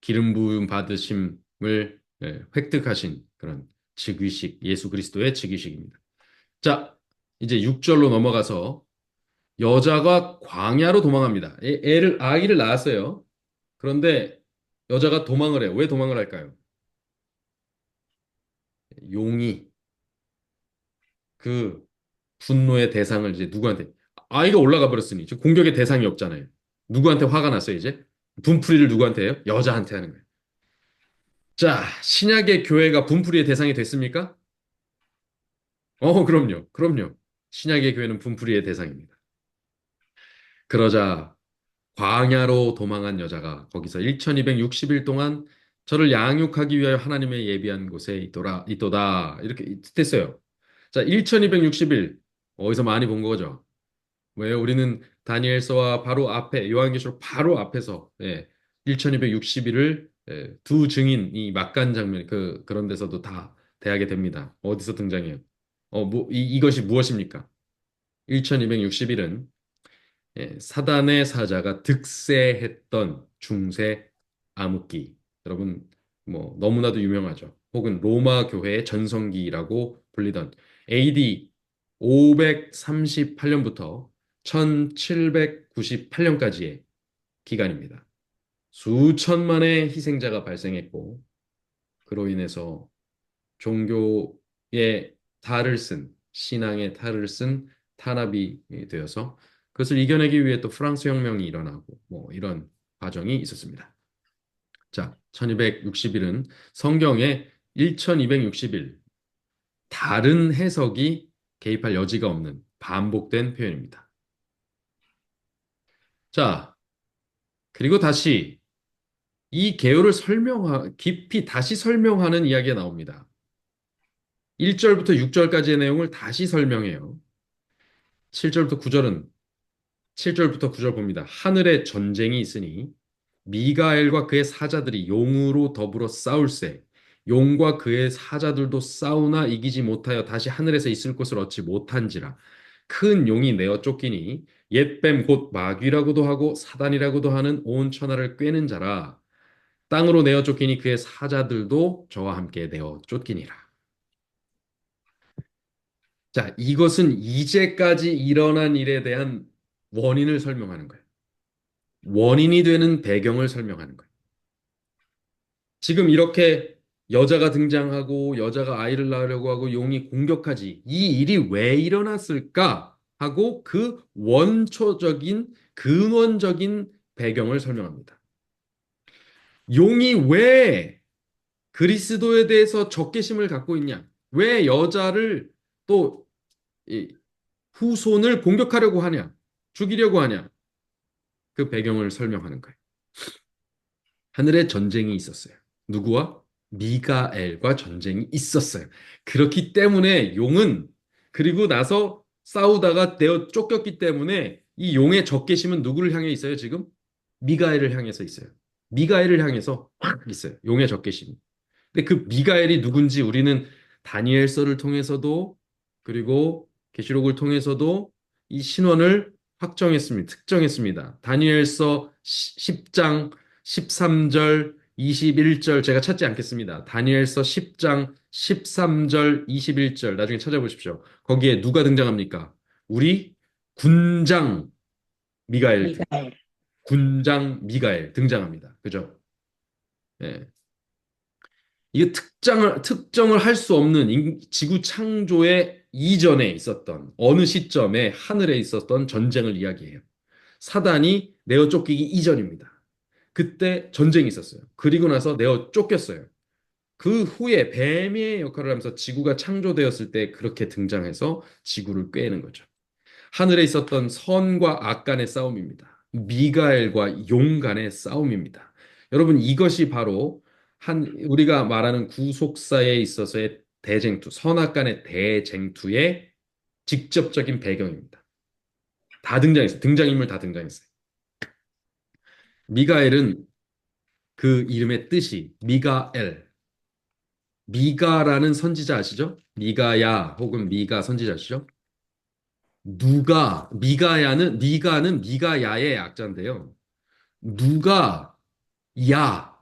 기름 부음 받으심을 획득하신 그런 즉위식, 예수 그리스도의 즉위식입니다. 자, 이제 6절로 넘어가서 여자가 광야로 도망합니다. 아이를 낳았어요. 그런데 여자가 도망을 해요. 왜 도망을 할까요? 용이 그 분노의 대상을 이제 누구한테 아이가 올라가 버렸으니 지금 공격의 대상이 없잖아요. 누구한테 화가 났어요, 이제? 분풀이를 누구한테 해요? 여자한테 하는 거예요. 자, 신약의 교회가 분풀이의 대상이 됐습니까? 그럼요. 그럼요. 신약의 교회는 분풀이의 대상입니다. 그러자 광야로 도망한 여자가 거기서 1260일 동안 저를 양육하기 위하여 하나님의 예비한 곳에 있도다. 이렇게 뜻했어요. 자, 1261. 어디서 많이 본 거죠? 왜요? 우리는 다니엘서와 바로 앞에, 요한계시록 바로 앞에서, 1261을 두 증인, 막간 장면, 그런 데서도 다 대하게 됩니다. 어디서 등장해요? 이것이 무엇입니까? 1261은 사단의 사자가 득세했던 중세 암흑기. 여러분, 뭐, 너무나도 유명하죠. 혹은 로마 교회의 전성기라고 불리던 AD 538년부터 1798년까지의 기간입니다. 수천만의 희생자가 발생했고, 그로 인해서 종교의 탈을 쓴, 신앙의 탈을 쓴 탄압이 되어서 그것을 이겨내기 위해 또 프랑스 혁명이 일어나고 뭐 이런 과정이 있었습니다. 자, 1260일은 성경에 1260일 다른 해석이 개입할 여지가 없는 반복된 표현입니다. 자, 그리고 다시 이 개요를 깊이 다시 설명하는 이야기가 나옵니다. 1절부터 6절까지의 내용을 다시 설명해요. 7절부터 9절은 7절부터 9절 봅니다. 하늘에 전쟁이 있으니 미가엘과 그의 사자들이 용으로 더불어 싸울세. 용과 그의 사자들도 싸우나 이기지 못하여 다시 하늘에서 있을 곳을 얻지 못한지라. 큰 용이 내어 쫓기니 옛뱀 곧 마귀라고도 하고 사단이라고도 하는 온 천하를 꿰는 자라. 땅으로 내어 쫓기니 그의 사자들도 저와 함께 내어 쫓기니라. 자, 이것은 이제까지 일어난 일에 대한 원인을 설명하는 거예요. 원인이 되는 배경을 설명하는 거예요. 지금 이렇게 여자가 등장하고 여자가 아이를 낳으려고 하고 용이 공격하지. 이 일이 왜 일어났을까? 하고 그 원초적인 근원적인 배경을 설명합니다. 용이 왜 그리스도에 대해서 적개심을 갖고 있냐? 왜 여자를 또 후손을 공격하려고 하냐? 죽이려고 하냐? 그 배경을 설명하는 거예요. 하늘에 전쟁이 있었어요. 누구와? 미가엘과 전쟁이 있었어요. 그렇기 때문에 용은 그리고 나서 싸우다가 내어 쫓겼기 때문에 이 용의 적개심은 누구를 향해 있어요, 지금? 미가엘을 향해서 있어요. 미가엘을 향해서 있어요. 용의 적개심이. 근데 그 미가엘이 누군지 우리는 다니엘서를 통해서도 그리고 계시록을 통해서도 이 신원을 특정했습니다. 다니엘서 10장 13절 21절 제가 찾지 않겠습니다. 다니엘서 10장 13절 21절 나중에 찾아보십시오. 거기에 누가 등장합니까? 우리 군장 미가엘 미가엘. 군장 미가엘 등장합니다. 그죠? 예. 이게 특정을 할 수 없는 지구 창조의 이전에 있었던 어느 시점에 하늘에 있었던 전쟁을 이야기해요. 사단이 내어 쫓기기 이전입니다. 그때 전쟁이 있었어요. 그리고 나서 내어 쫓겼어요. 그 후에 뱀의 역할을 하면서 지구가 창조되었을 때 그렇게 등장해서 지구를 꿰는 거죠. 하늘에 있었던 선과 악 간의 싸움입니다. 미가엘과 용 간의 싸움입니다. 여러분, 이것이 바로 우리가 말하는 구속사에 있어서의 대쟁투, 선악 간의 대쟁투의 직접적인 배경입니다. 다 등장했어요. 등장인물 다 등장했어요. 미가엘은 그 이름의 뜻이 미가엘, 미가라는 선지자 아시죠? 미가야 혹은 미가 선지자 아시죠? 미가는 미가야의 약자인데요. 누가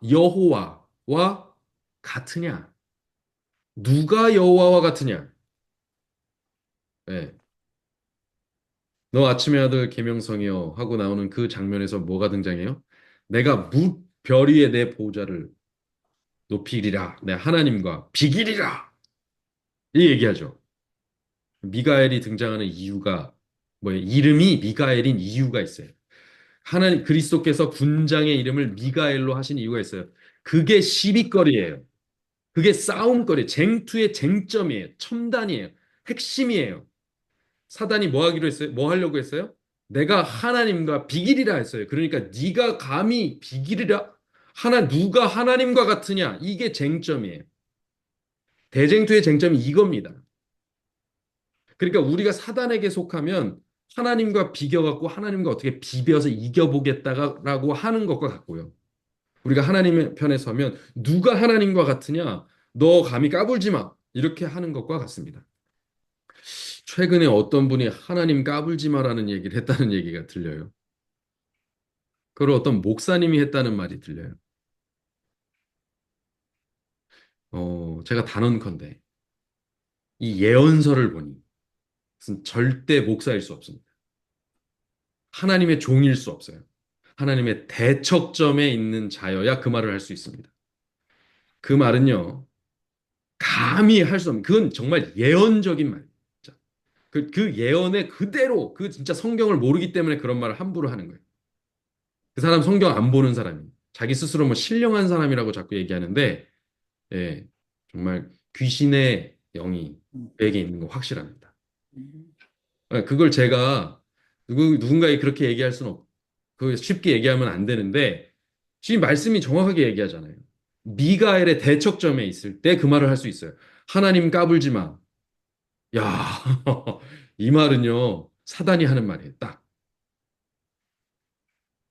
여호와와 같으냐? 누가 여호와와 같으냐? 예. 너 아침의 아들 계명성이여 하고 나오는 그 장면에서 뭐가 등장해요? 내가 별 위에 내 보호자를 높이리라. 내 하나님과 비기리라. 이 얘기하죠. 미가엘이 등장하는 이유가 뭐예요? 이름이 미가엘인 이유가 있어요. 하나님 그리스도께서 군장의 이름을 미가엘로 하신 이유가 있어요. 그게 시비거리예요. 그게 싸움거리, 쟁투의 쟁점이에요. 첨단이에요. 핵심이에요. 사단이 뭐 하기로 했어요? 뭐 하려고 했어요? 내가 하나님과 비기리라 했어요. 그러니까 네가 감히 비기리라? 누가 하나님과 같으냐? 이게 쟁점이에요. 대쟁투의 쟁점이 이겁니다. 그러니까 우리가 사단에게 속하면 하나님과 비교갖고 하나님과 어떻게 비벼서 이겨보겠다라고 하는 것과 같고요. 우리가 하나님의 편에 서면 누가 하나님과 같으냐? 너 감히 까불지 마. 이렇게 하는 것과 같습니다. 최근에 어떤 분이 하나님 까불지 마라는 얘기를 했다는 얘기가 들려요. 그걸 어떤 목사님이 했다는 말이 들려요. 제가 단언컨대 이 예언서를 보니 그것은 절대 목사일 수 없습니다. 하나님의 종일 수 없어요. 하나님의 대척점에 있는 자여야 그 말을 할 수 있습니다. 그 말은요, 감히 할 수 없는, 그건 정말 예언적인 말입니다. 그 예언의 그대로, 그 진짜 성경을 모르기 때문에 그런 말을 함부로 하는 거예요. 그 사람 성경 안 보는 사람이, 자기 스스로 뭐 신령한 사람이라고 자꾸 얘기하는데, 예, 정말 귀신의 영이 음, 그에게 있는 거 확실합니다. 음, 그걸 제가 누군가에 그렇게 얘기할 수는 없고, 그 쉽게 얘기하면 안 되는데, 지금 말씀이 정확하게 얘기하잖아요. 미가엘의 대척점에 있을 때 그 말을 할 수 있어요. 하나님 까불지 마. 야, 이 말은요, 사단이 하는 말이에요. 딱.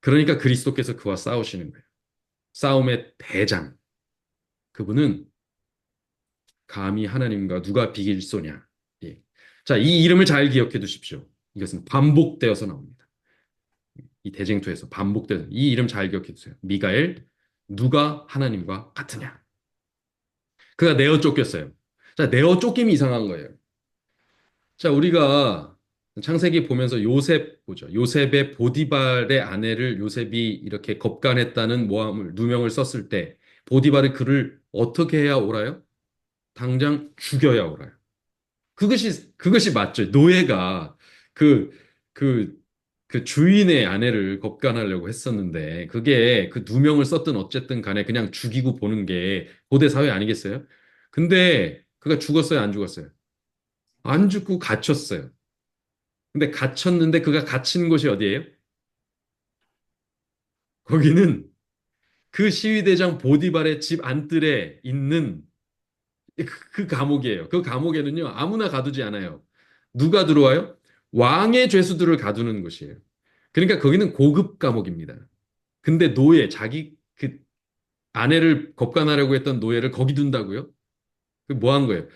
그러니까 그리스도께서 그와 싸우시는 거예요. 싸움의 대장. 그분은 감히 하나님과 누가 비길소냐. 예. 자, 이 이름을 잘 기억해 두십시오. 이것은 반복되어서 나옵니다. 이 대쟁투에서 반복되어서 이 이름 잘 기억해 두세요. 미가엘, 누가 하나님과 같으냐. 그가 내어 쫓겼어요. 자, 내어 쫓김이 이상한 거예요. 자, 우리가 창세기 보면서 요셉 보죠. 요셉의 보디발의 아내를 요셉이 이렇게 겁간했다는 모함을 누명을 썼을 때 보디발이 그를 어떻게 해야 옳아요? 당장 죽여야 옳아요. 그것이 맞죠. 노예가 그, 그, 그 주인의 아내를 겁간하려고 했었는데 그게 그 누명을 썼든 어쨌든 간에 그냥 죽이고 보는 게 고대 사회 아니겠어요? 근데 그가 죽었어요, 안 죽었어요? 안 죽고 갇혔어요. 근데 갇혔는데 그가 갇힌 곳이 어디예요? 거기는 그 시위대장 보디발의 집 안뜰에 있는 그 감옥이에요. 그 감옥에는요, 아무나 가두지 않아요. 누가 들어와요? 왕의 죄수들을 가두는 곳이에요. 그러니까 거기는 고급 감옥입니다. 근데 노예, 자기 그 아내를 겁간하려고 했던 노예를 거기 둔다고요? 그 뭐 한 거예요?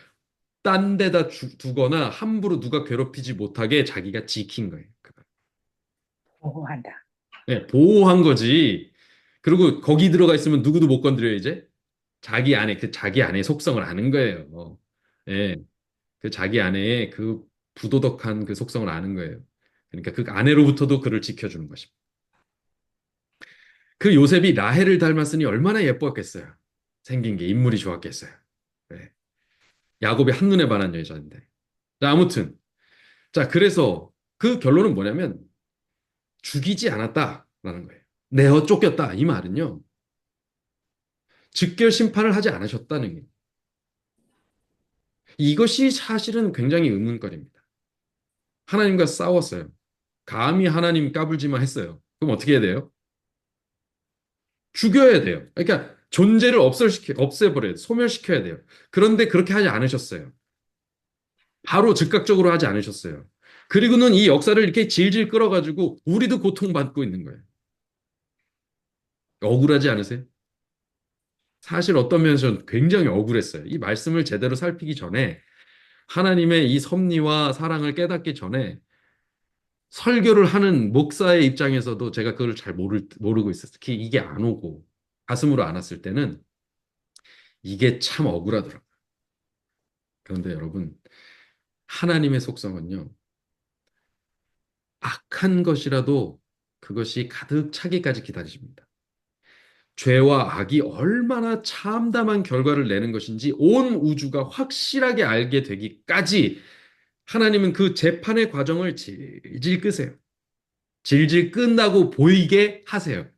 딴 데다 두거나 함부로 누가 괴롭히지 못하게 자기가 지킨 거예요. 보호한다. 네, 보호한 거지. 그리고 거기 들어가 있으면 누구도 못 건드려요, 이제. 자기 안에 속성을 아는 거예요. 예, 그 자기 안에 그 부도덕한 그 속성을 아는 거예요. 그러니까 그 아내로부터도 그를 지켜주는 것입니다. 그 요셉이 라헬을 닮았으니 얼마나 예뻤겠어요. 생긴 게 인물이 좋았겠어요. 네. 야곱이 한눈에 반한 여자인데. 자, 아무튼. 자, 그래서 그 결론은 뭐냐면 죽이지 않았다라는 거예요. 내어 쫓겼다. 이 말은요. 즉결 심판을 하지 않으셨다는 거예요. 이것이 사실은 굉장히 의문거리입니다. 하나님과 싸웠어요. 감히 하나님 까불지만 했어요. 그럼 어떻게 해야 돼요? 죽여야 돼요. 그러니까 존재를 없애버려야 돼요. 소멸시켜야 돼요. 그런데 그렇게 하지 않으셨어요. 바로 즉각적으로 하지 않으셨어요. 그리고는 이 역사를 이렇게 질질 끌어가지고 우리도 고통받고 있는 거예요. 억울하지 않으세요? 사실 어떤 면에서는 굉장히 억울했어요. 이 말씀을 제대로 살피기 전에 하나님의 이 섭리와 사랑을 깨닫기 전에 설교를 하는 목사의 입장에서도 제가 그걸 잘 모르고 있었어요. 특히 이게 안 오고 가슴으로 안 왔을 때는 이게 참 억울하더라고요. 그런데 여러분, 하나님의 속성은요, 악한 것이라도 그것이 가득 차기까지 기다리십니다. 죄와 악이 얼마나 참담한 결과를 내는 것인지 온 우주가 확실하게 알게 되기까지 하나님은 그 재판의 과정을 질질 끄세요. 질질 끝나고 보이게 하세요.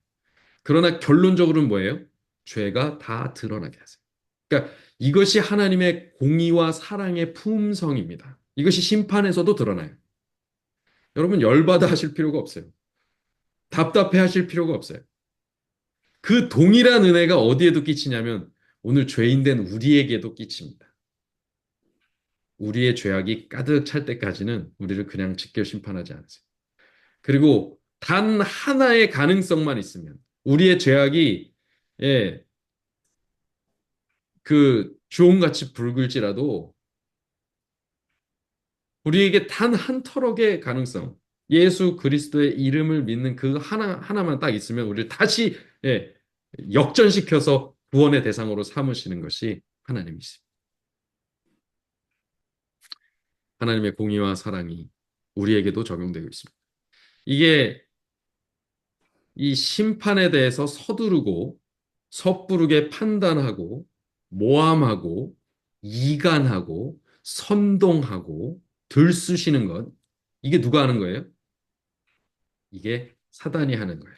그러나 결론적으로는 뭐예요? 죄가 다 드러나게 하세요. 그러니까 이것이 하나님의 공의와 사랑의 품성입니다. 이것이 심판에서도 드러나요. 여러분 열받아 하실 필요가 없어요. 답답해 하실 필요가 없어요. 그 동일한 은혜가 어디에도 끼치냐면 오늘 죄인된 우리에게도 끼칩니다. 우리의 죄악이 가득 찰 때까지는 우리를 그냥 직결 심판하지 않으세요. 그리고 단 하나의 가능성만 있으면 우리의 죄악이 예, 그 주홍같이 붉을지라도 우리에게 단 한 터럭의 가능성, 예수 그리스도의 이름을 믿는 그 하나만 딱 있으면 우리를 다시 예, 역전시켜서 구원의 대상으로 삼으시는 것이 하나님이십니다. 하나님의 공의와 사랑이 우리에게도 적용되고 있습니다. 이게 이 심판에 대해서 서두르고 섣부르게 판단하고 모함하고 이간하고 선동하고 들쑤시는 것 이게 누가 하는 거예요? 이게 사단이 하는 거예요.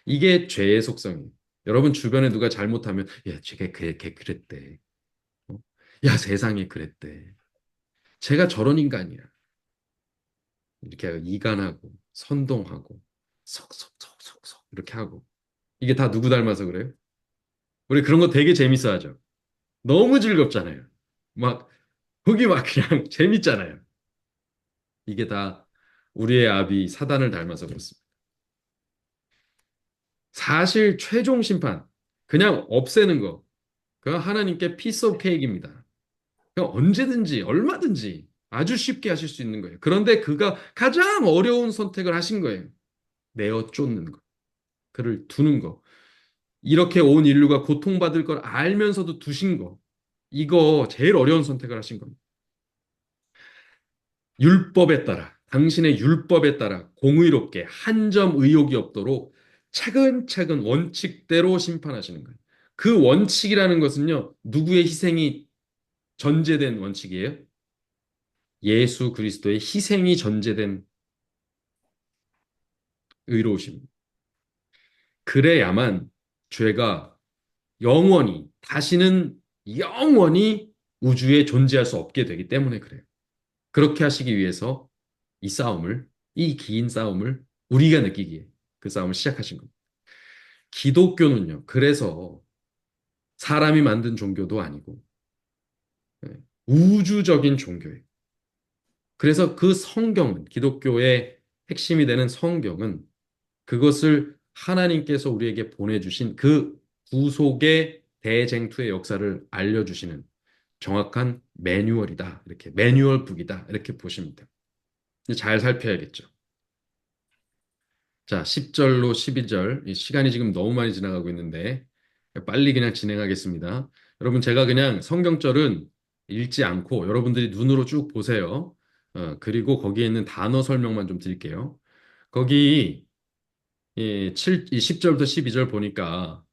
이게 죄의 속성이에요. 여러분 주변에 누가 잘못하면 야, 걔 그랬대. 어? 야, 세상에 그랬대. 제가 저런 인간이야. 이렇게 이간하고 선동하고 속속속속속 이렇게 하고 이게 다 누구 닮아서 그래요? 우리 그런 거 되게 재밌어 하죠. 너무 즐겁잖아요. 막 거기 막 그냥 재밌잖아요. 이게 다 우리의 아비 사단을 닮아서 그렇습니다. 사실 최종 심판 그냥 없애는 거 그건 하나님께 피스 오브 케이크입니다. 그냥 언제든지 얼마든지 아주 쉽게 하실 수 있는 거예요. 그런데 그가 가장 어려운 선택을 하신 거예요. 내어 쫓는 거. 그를 두는 거. 이렇게 온 인류가 고통받을 걸 알면서도 두신 거. 이거 제일 어려운 선택을 하신 겁니다. 율법에 따라, 당신의 율법에 따라 공의롭게 한 점 의혹이 없도록 차근차근 원칙대로 심판하시는 거예요. 그 원칙이라는 것은요, 누구의 희생이 전제된 원칙이에요? 예수 그리스도의 희생이 전제된 의로우십니다. 그래야만 죄가 영원히, 다시는 영원히 우주에 존재할 수 없게 되기 때문에 그래요. 그렇게 하시기 위해서 이 싸움을, 이 긴 싸움을 우리가 느끼기에 그 싸움을 시작하신 겁니다. 기독교는요, 그래서 사람이 만든 종교도 아니고, 예, 우주적인 종교예요. 그래서 그 성경은, 기독교의 핵심이 되는 성경은 그것을 하나님께서 우리에게 보내주신 그 구속의 대쟁투의 역사를 알려주시는 정확한 매뉴얼이다. 이렇게 매뉴얼북이다. 이렇게 보시면 돼요. 잘 살펴야겠죠. 자, 10절로 12절. 이 시간이 지금 너무 많이 지나가고 있는데 빨리 그냥 진행하겠습니다. 여러분 제가 그냥 성경절은 읽지 않고 여러분들이 눈으로 쭉 보세요. 그리고 거기에 있는 단어 설명만 좀 드릴게요. 거기 이 10절부터 12절 보니까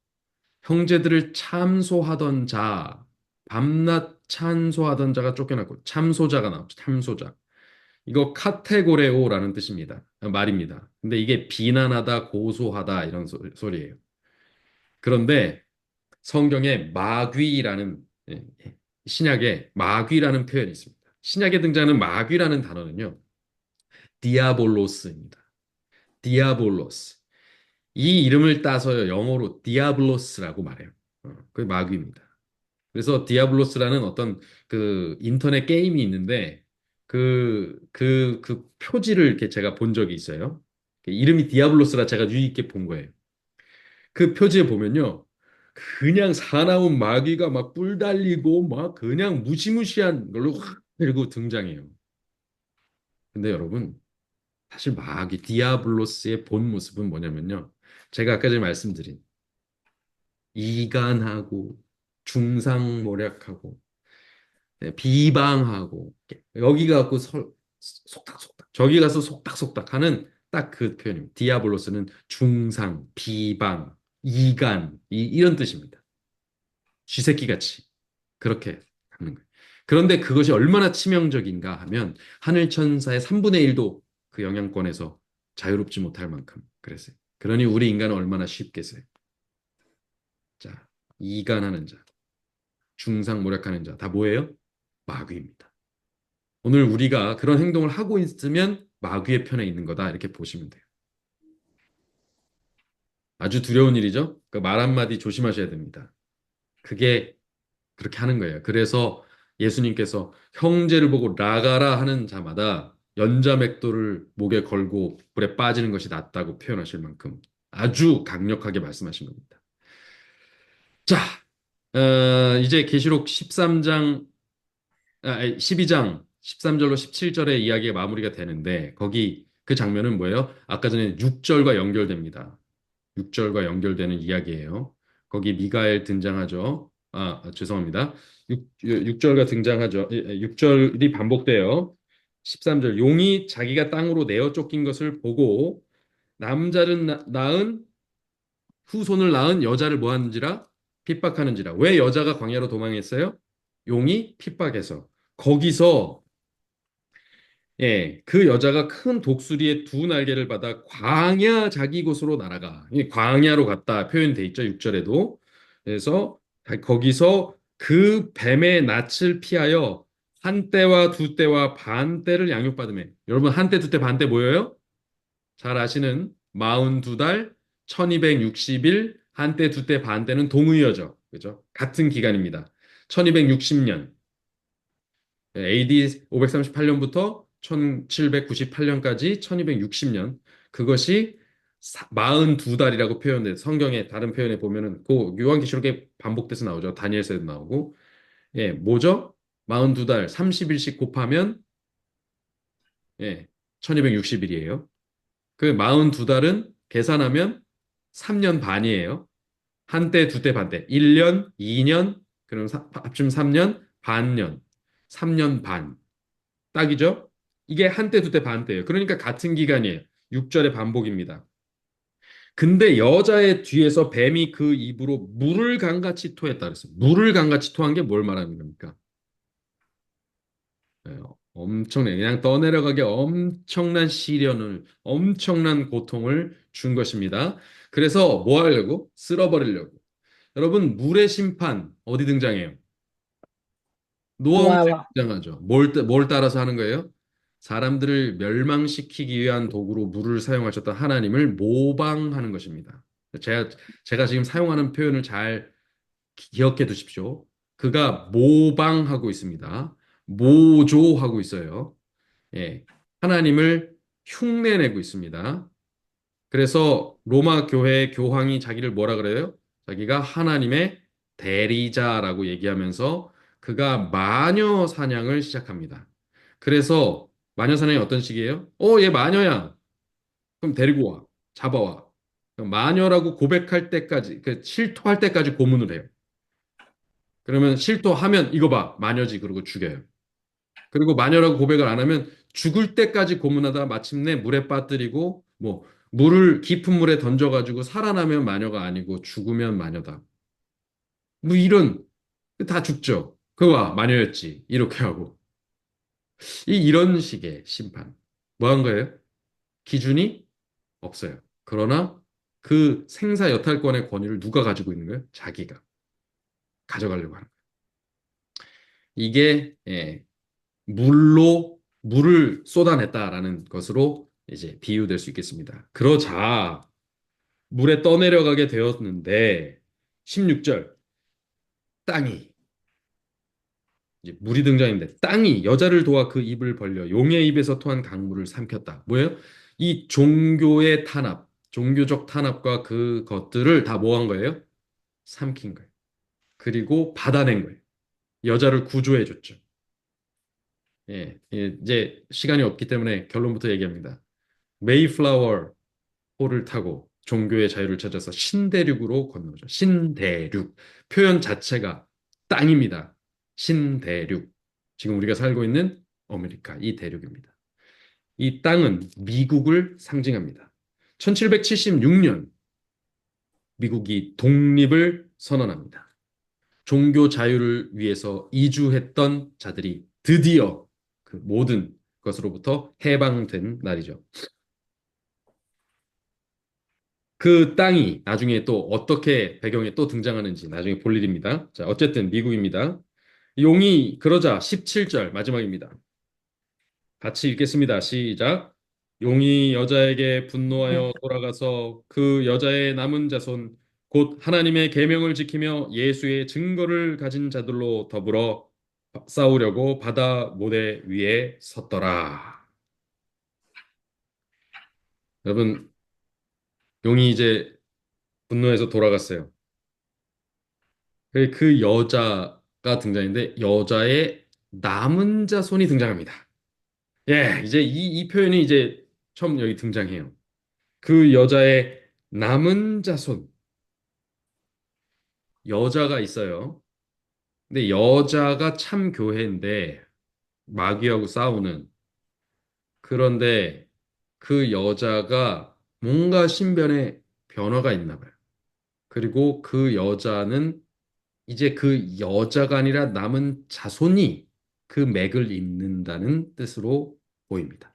형제들을 참소하던 자, 밤낮 찬소하던 자가 쫓겨났고 참소자가 나오죠. 참소자. 이거 카테고레오라는 뜻입니다. 말입니다. 근데 이게 비난하다, 고소하다 이런 소리예요. 그런데 성경에 마귀라는 신약에 마귀라는 표현이 있습니다. 신약에 등장하는 마귀라는 단어는요. 디아볼로스입니다. 디아볼로스. 이 이름을 따서 영어로 디아블로스라고 말해요. 그게 마귀입니다. 그래서 디아블로스라는 어떤 그 인터넷 게임이 있는데 그 표지를 이렇게 제가 본 적이 있어요. 이름이 디아블로스라 제가 유의 있게 본 거예요. 그 표지에 보면요. 그냥 사나운 마귀가 막 뿔 달리고 막 그냥 무시무시한 걸로 확 들고 등장해요. 근데 여러분, 사실 마귀 디아블로스의 본 모습은 뭐냐면요. 제가 아까 전에 말씀드린 이간하고 중상모략하고 비방하고 여기 가고 속닥속닥 저기 가서 속닥속닥 하는 딱 그 표현입니다. 디아블로스는 중상, 비방, 이간 이런 뜻입니다. 쥐새끼같이 그렇게 하는 거예요. 그런데 그것이 얼마나 치명적인가 하면 하늘 천사의 3분의 1도 그 영향권에서 자유롭지 못할 만큼 그랬어요. 그러니 우리 인간은 얼마나 쉽겠어요. 자, 이간하는 자, 중상모략하는 자, 다 뭐예요? 마귀입니다. 오늘 우리가 그런 행동을 하고 있으면 마귀의 편에 있는 거다. 이렇게 보시면 돼요. 아주 두려운 일이죠? 그 말 한마디 조심하셔야 됩니다. 그게 그렇게 하는 거예요. 그래서 예수님께서 형제를 보고 나가라 하는 자마다 연자맥도를 목에 걸고 불에 빠지는 것이 낫다고 표현하실 만큼 아주 강력하게 말씀하신 겁니다. 자, 이제 계시록 13장, 12장 13절로 17절의 이야기가 마무리가 되는데 거기 그 장면은 뭐예요? 아까 전에 6절과 연결됩니다. 6절과 연결되는 이야기예요. 거기 미가엘 등장하죠. 죄송합니다. 6절과 등장하죠. 6절이 반복돼요. 13절 용이 자기가 땅으로 내어 쫓긴 것을 보고 남자를 낳은 후손을 낳은 여자를 뭐 하는지라 핍박하는지라. 왜 여자가 광야로 도망했어요? 용이 핍박해서. 거기서 그 여자가 큰 독수리의 두 날개를 받아 광야 자기 곳으로 날아가. 이 광야로 갔다 표현돼 있죠. 6절에도. 그래서 거기서 그 뱀의 낯을 피하여 한 때와 두 때와 반 때를 양육받으며. 여러분 한 때, 두 때, 반 때 뭐예요? 잘 아시는 42달, 1260일, 한때, 두때, 반때는 동의어죠. 그죠? 같은 기간입니다. 1260년, AD 538년부터 1798년까지 1260년. 그것이 42달이라고 표현돼 성경의 다른 표현에 보면은 그 요한계시록에 반복돼서 나오죠. 다니엘서에도 나오고. 뭐죠? 42달 30일씩 곱하면 1260일이에요. 그 42달은 계산하면 3년 반이에요. 한때, 두때, 반때. 1년, 2년, 그럼 합치면 3년, 반년. 3년 반. 딱이죠? 이게 한때, 두때, 반때예요. 그러니까 같은 기간이에요. 6절의 반복입니다. 근데 여자의 뒤에서 뱀이 그 입으로 물을 강같이 토했다 그랬어요. 물을 강같이 토한 게 뭘 말하는 겁니까? 예, 엄청난 그냥 떠내려가게 엄청난 시련을 엄청난 고통을 준 것입니다. 그래서 뭐 하려고? 쓸어버리려고. 여러분 물의 심판 어디 등장해요? 노아훈에 노아와. 등장하죠. 뭘 따라서 하는 거예요? 사람들을 멸망시키기 위한 도구로 물을 사용하셨던 하나님을 모방하는 것입니다. 제가 제가 지금 사용하는 표현을 잘 기억해 두십시오. 그가 모방하고 있습니다. 모조하고 있어요. 예, 하나님을 흉내내고 있습니다. 그래서 로마 교회 교황이 자기를 뭐라 그래요? 자기가 하나님의 대리자라고 얘기하면서 그가 마녀 사냥을 시작합니다. 그래서 마녀 사냥이 어떤 식이에요? 얘 마녀야. 그럼 데리고 와. 잡아와. 그럼 마녀라고 고백할 때까지, 그 실토할 때까지 고문을 해요. 그러면 실토하면 이거 봐. 마녀지. 그러고 죽여요. 그리고 마녀라고 고백을 안 하면 죽을 때까지 고문하다 마침내 물에 빠뜨리고 뭐 물을 깊은 물에 던져가지고 살아나면 마녀가 아니고 죽으면 마녀다. 뭐 이런 다 죽죠. 그와 마녀였지. 이렇게 하고 이런 식의 심판. 뭐 한 거예요? 기준이 없어요. 그러나 그 생사 여탈권의 권위를 누가 가지고 있는 거예요? 자기가 가져가려고 하는 거예요. 이게 물을 쏟아냈다라는 것으로 이제 비유될 수 있겠습니다. 그러자 물에 떠내려가게 되었는데 16절 땅이 이제 물이 등장했는데 땅이 여자를 도와 그 입을 벌려 용의 입에서 토한 강물을 삼켰다. 뭐예요? 이 종교의 탄압, 종교적 탄압과 그 것들을 다 뭐 한 거예요? 삼킨 거예요. 그리고 받아낸 거예요. 여자를 구조해 줬죠. 이제 시간이 없기 때문에 결론부터 얘기합니다. 메이플라워 호를 타고 종교의 자유를 찾아서 신대륙으로 건너오죠. 신대륙. 표현 자체가 땅입니다. 신대륙. 지금 우리가 살고 있는 아메리카, 이 대륙입니다. 이 땅은 미국을 상징합니다. 1776년 미국이 독립을 선언합니다. 종교 자유를 위해서 이주했던 자들이 드디어 그 모든 것으로부터 해방된 날이죠. 그 땅이 나중에 또 어떻게 배경에 또 등장하는지 나중에 볼 일입니다. 자, 어쨌든 미국입니다. 용이 그러자 17절 마지막입니다. 같이 읽겠습니다. 시작. 용이 여자에게 분노하여 돌아가서 그 여자의 남은 자손 곧 하나님의 계명을 지키며 예수의 증거를 가진 자들로 더불어 싸우려고 바다 모래 위에 섰더라. 여러분, 용이 이제 분노해서 돌아갔어요. 그 여자가 등장인데 여자의 남은 자손이 등장합니다. 예, 이제 이 표현이 이제 처음 여기 등장해요. 그 여자의 남은 자손, 여자가 있어요. 근데 여자가 참 교회인데 마귀하고 싸우는 그런데 그 여자가 뭔가 신변에 변화가 있나 봐요. 그리고 그 여자는 이제 그 여자가 아니라 남은 자손이 그 맥을 잇는다는 뜻으로 보입니다.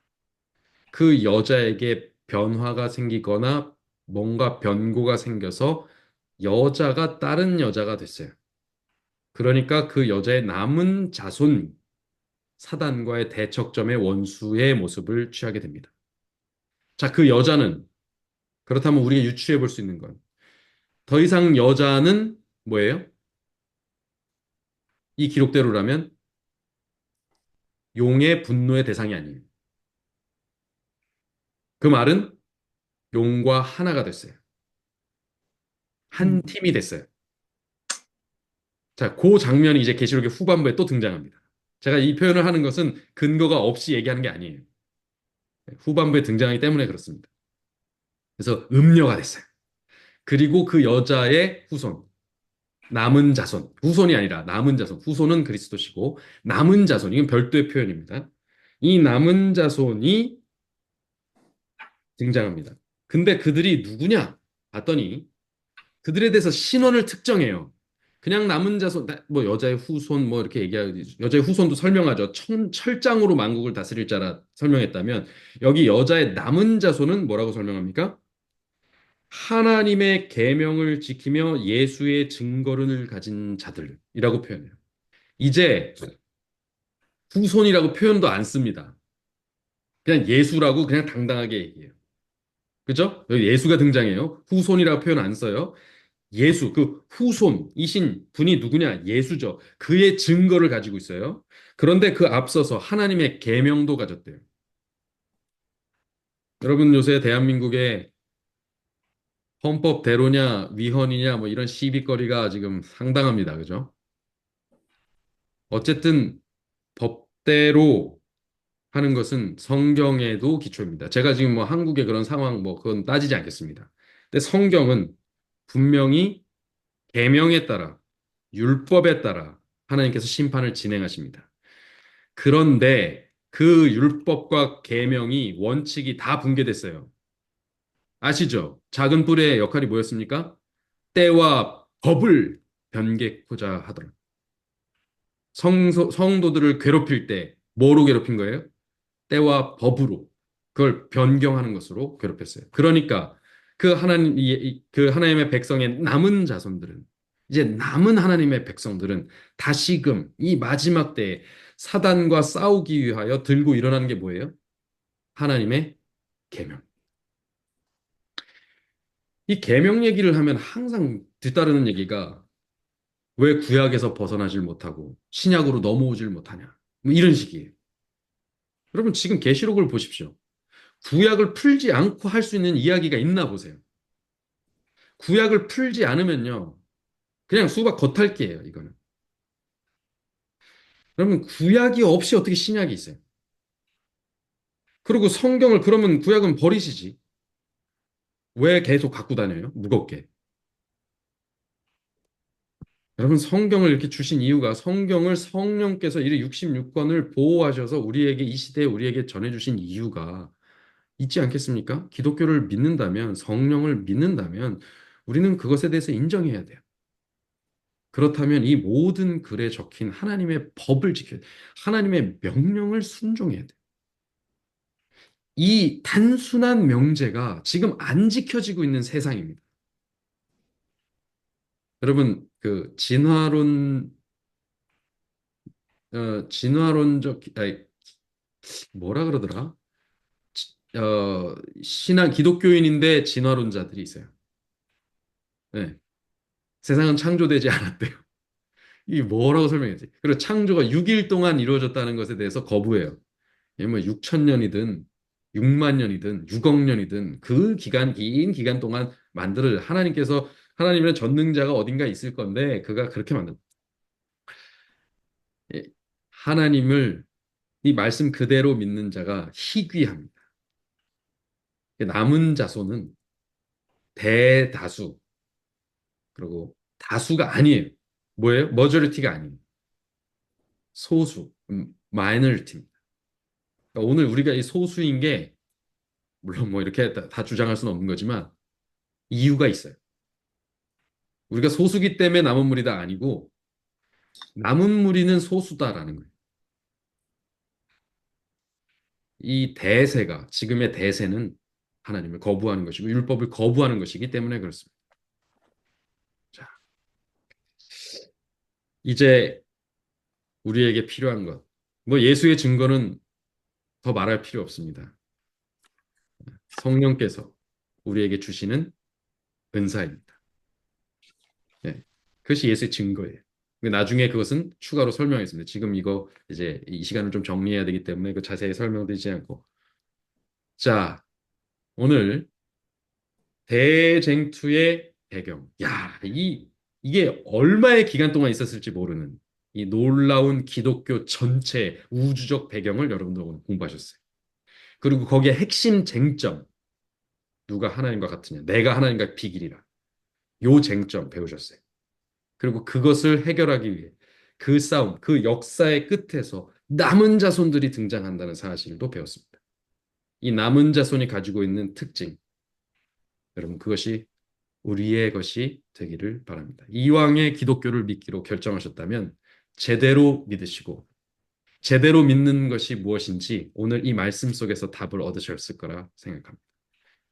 그 여자에게 변화가 생기거나 뭔가 변고가 생겨서 여자가 다른 여자가 됐어요. 그러니까 그 여자의 남은 자손, 사단과의 대척점의 원수의 모습을 취하게 됩니다. 자, 그 여자는 그렇다면 우리가 유추해 볼 수 있는 건 더 이상 여자는 뭐예요? 이 기록대로라면 용의 분노의 대상이 아니에요. 그 말은 용과 하나가 됐어요. 한 팀이 됐어요. 자, 그 장면이 이제 계시록의 후반부에 또 등장합니다. 제가 이 표현을 하는 것은 근거가 없이 얘기하는 게 아니에요. 후반부에 등장하기 때문에 그렇습니다. 그래서 음녀가 됐어요. 그리고 그 여자의 후손, 남은 자손, 후손이 아니라 남은 자손, 후손은 그리스도시고 남은 자손, 이건 별도의 표현입니다. 이 남은 자손이 등장합니다. 근데 그들이 누구냐? 봤더니 그들에 대해서 신원을 특정해요. 그냥 남은 자손, 뭐 여자의 후손 뭐 이렇게 얘기하고 여자의 후손도 설명하죠. 철장으로 만국을 다스릴 자라 설명했다면 여기 여자의 남은 자손은 뭐라고 설명합니까? 하나님의 계명을 지키며 예수의 증거를 가진 자들이라고 표현해요. 이제 후손이라고 표현도 안 씁니다. 그냥 예수라고 그냥 당당하게 얘기해요. 그죠? 여기 예수가 등장해요. 후손이라고 표현 안 써요. 예수, 그 후손이신 분이 누구냐? 예수죠. 그의 증거를 가지고 있어요. 그런데 그 앞서서 하나님의 계명도 가졌대요. 여러분 요새 대한민국에 헌법대로냐 위헌이냐 뭐 이런 시비거리가 지금 상당합니다. 그죠? 어쨌든 법대로 하는 것은 성경에도 기초입니다. 제가 지금 뭐 한국의 그런 상황 뭐 그건 따지지 않겠습니다. 근데 성경은 분명히 계명에 따라 율법에 따라 하나님께서 심판을 진행하십니다. 그런데 그 율법과 계명이 원칙이 다 붕괴됐어요. 아시죠? 작은 뿔의 역할이 뭐였습니까? 때와 법을 변개코자 하더라. 성도들을 괴롭힐 때 뭐로 괴롭힌 거예요? 때와 법으로 그걸 변경하는 것으로 괴롭혔어요. 그러니까 그 하나님의 백성의 남은 자손들은 이제 남은 하나님의 백성들은 다시금 이 마지막 때에 사단과 싸우기 위하여 들고 일어나는 게 뭐예요? 하나님의 계명. 이 계명 얘기를 하면 항상 뒤따르는 얘기가 왜 구약에서 벗어나질 못하고 신약으로 넘어오질 못하냐? 뭐 이런 식이에요. 여러분 지금 계시록을 보십시오. 구약을 풀지 않고 할 수 있는 이야기가 있나 보세요. 구약을 풀지 않으면요. 그냥 수박 겉핥기예요, 이거는. 그러면 구약이 없이 어떻게 신약이 있어요? 그리고 성경을 그러면 구약은 버리시지. 왜 계속 갖고 다녀요? 무겁게. 여러분 성경을 이렇게 주신 이유가 성경을 성령께서 이 66권을 보호하셔서 우리에게 이 시대에 우리에게 전해주신 이유가 있지 않겠습니까? 기독교를 믿는다면 성령을 믿는다면 우리는 그것에 대해서 인정해야 돼요. 그렇다면 이 모든 글에 적힌 하나님의 법을 지켜야 돼. 하나님의 명령을 순종해야 돼. 이 단순한 명제가 지금 안 지켜지고 있는 세상입니다. 여러분, 그 진화론적, 아니, 뭐라 그러더라? 신앙 기독교인인데 진화론자들이 있어요. 네. 세상은 창조되지 않았대요. 이 뭐라고 설명했지? 그리고 창조가 6일 동안 이루어졌다는 것에 대해서 거부해요. 뭐 6천 년이든 6만 년이든 6억 년이든 그 기간 긴 기간 동안 만들을 하나님께서 하나님의 전능자가 어딘가 있을 건데 그가 그렇게 만든 예, 하나님을 이 말씀 그대로 믿는 자가 희귀합니다. 남은 자손은 대다수 그리고 다수가 아니에요. 뭐예요? 머저리티가 아니에요. 소수, 마이너리티입니다. 그러니까 오늘 우리가 이 소수인 게 물론 뭐 이렇게 다 주장할 수는 없는 거지만 이유가 있어요. 우리가 소수기 때문에 남은 무리다 아니고 남은 무리는 소수다라는 거예요. 이 대세가 지금의 대세는 하나님을 거부하는 것이고 율법을 거부하는 것이기 때문에 그렇습니다. 자, 이제 우리에게 필요한 것. 뭐 예수의 증거는 더 말할 필요 없습니다. 성령께서 우리에게 주시는 은사입니다. 네. 그것이 예수의 증거예요. 근데 나중에 그것은 추가로 설명했습니다. 지금 이거 이제 이 시간을 좀 정리해야 되기 때문에 그 자세히 설명드리지 않고. 자, 오늘 대쟁투의 배경. 야, 이게 얼마의 기간 동안 있었을지 모르는 이 놀라운 기독교 전체 우주적 배경을 여러분들 오늘 공부하셨어요. 그리고 거기에 핵심 쟁점. 누가 하나님과 같으냐? 내가 하나님과 비길이라. 요 쟁점 배우셨어요. 그리고 그것을 해결하기 위해 그 싸움, 그 역사의 끝에서 남은 자손들이 등장한다는 사실도 배웠습니다. 이 남은 자손이 가지고 있는 특징, 여러분 그것이 우리의 것이 되기를 바랍니다. 이왕의 기독교를 믿기로 결정하셨다면 제대로 믿으시고 제대로 믿는 것이 무엇인지 오늘 이 말씀 속에서 답을 얻으셨을 거라 생각합니다.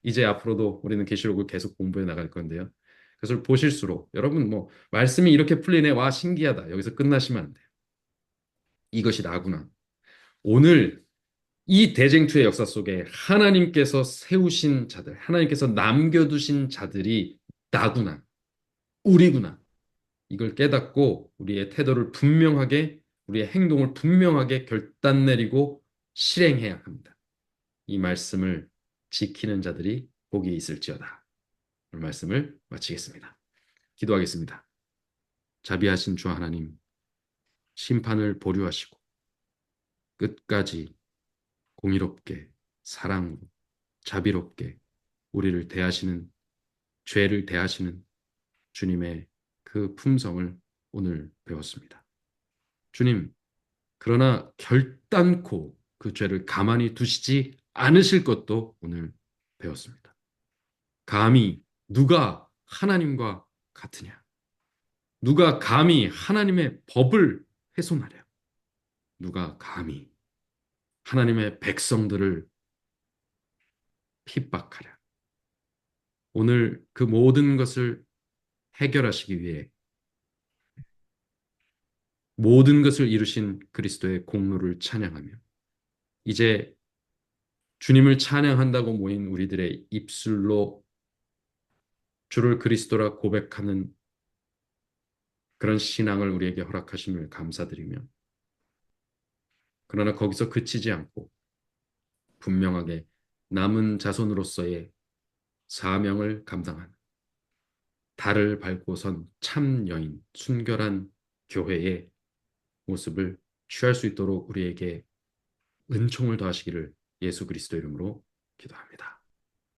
이제 앞으로도 우리는 계시록을 계속 공부해 나갈 건데요. 그것을 보실수록 여러분 뭐 말씀이 이렇게 풀리네 와 신기하다 여기서 끝나시면 안 돼요. 이것이 나구나. 오늘 이 대쟁투의 역사 속에 하나님께서 세우신 자들, 하나님께서 남겨두신 자들이 나구나, 우리구나. 이걸 깨닫고 우리의 태도를 분명하게, 우리의 행동을 분명하게 결단 내리고 실행해야 합니다. 이 말씀을 지키는 자들이 복이 있을지어다. 오늘 말씀을 마치겠습니다. 기도하겠습니다. 자비하신 주 하나님, 심판을 보류하시고 끝까지 공의롭게, 사랑으로, 자비롭게 우리를 대하시는, 죄를 대하시는 주님의 그 품성을 오늘 배웠습니다. 주님, 그러나 결단코 그 죄를 가만히 두시지 않으실 것도 오늘 배웠습니다. 감히 누가 하나님과 같으냐? 누가 감히 하나님의 법을 훼손하랴? 누가 감히 하나님의 백성들을 핍박하랴? 오늘 그 모든 것을 해결하시기 위해 모든 것을 이루신 그리스도의 공로를 찬양하며 이제 주님을 찬양한다고 모인 우리들의 입술로 주를 그리스도라 고백하는 그런 신앙을 우리에게 허락하심을 감사드리며 그러나 거기서 그치지 않고 분명하게 남은 자손으로서의 사명을 감당한 달을 밟고 선 참 여인, 순결한 교회의 모습을 취할 수 있도록 우리에게 은총을 더하시기를 예수 그리스도 이름으로 기도합니다.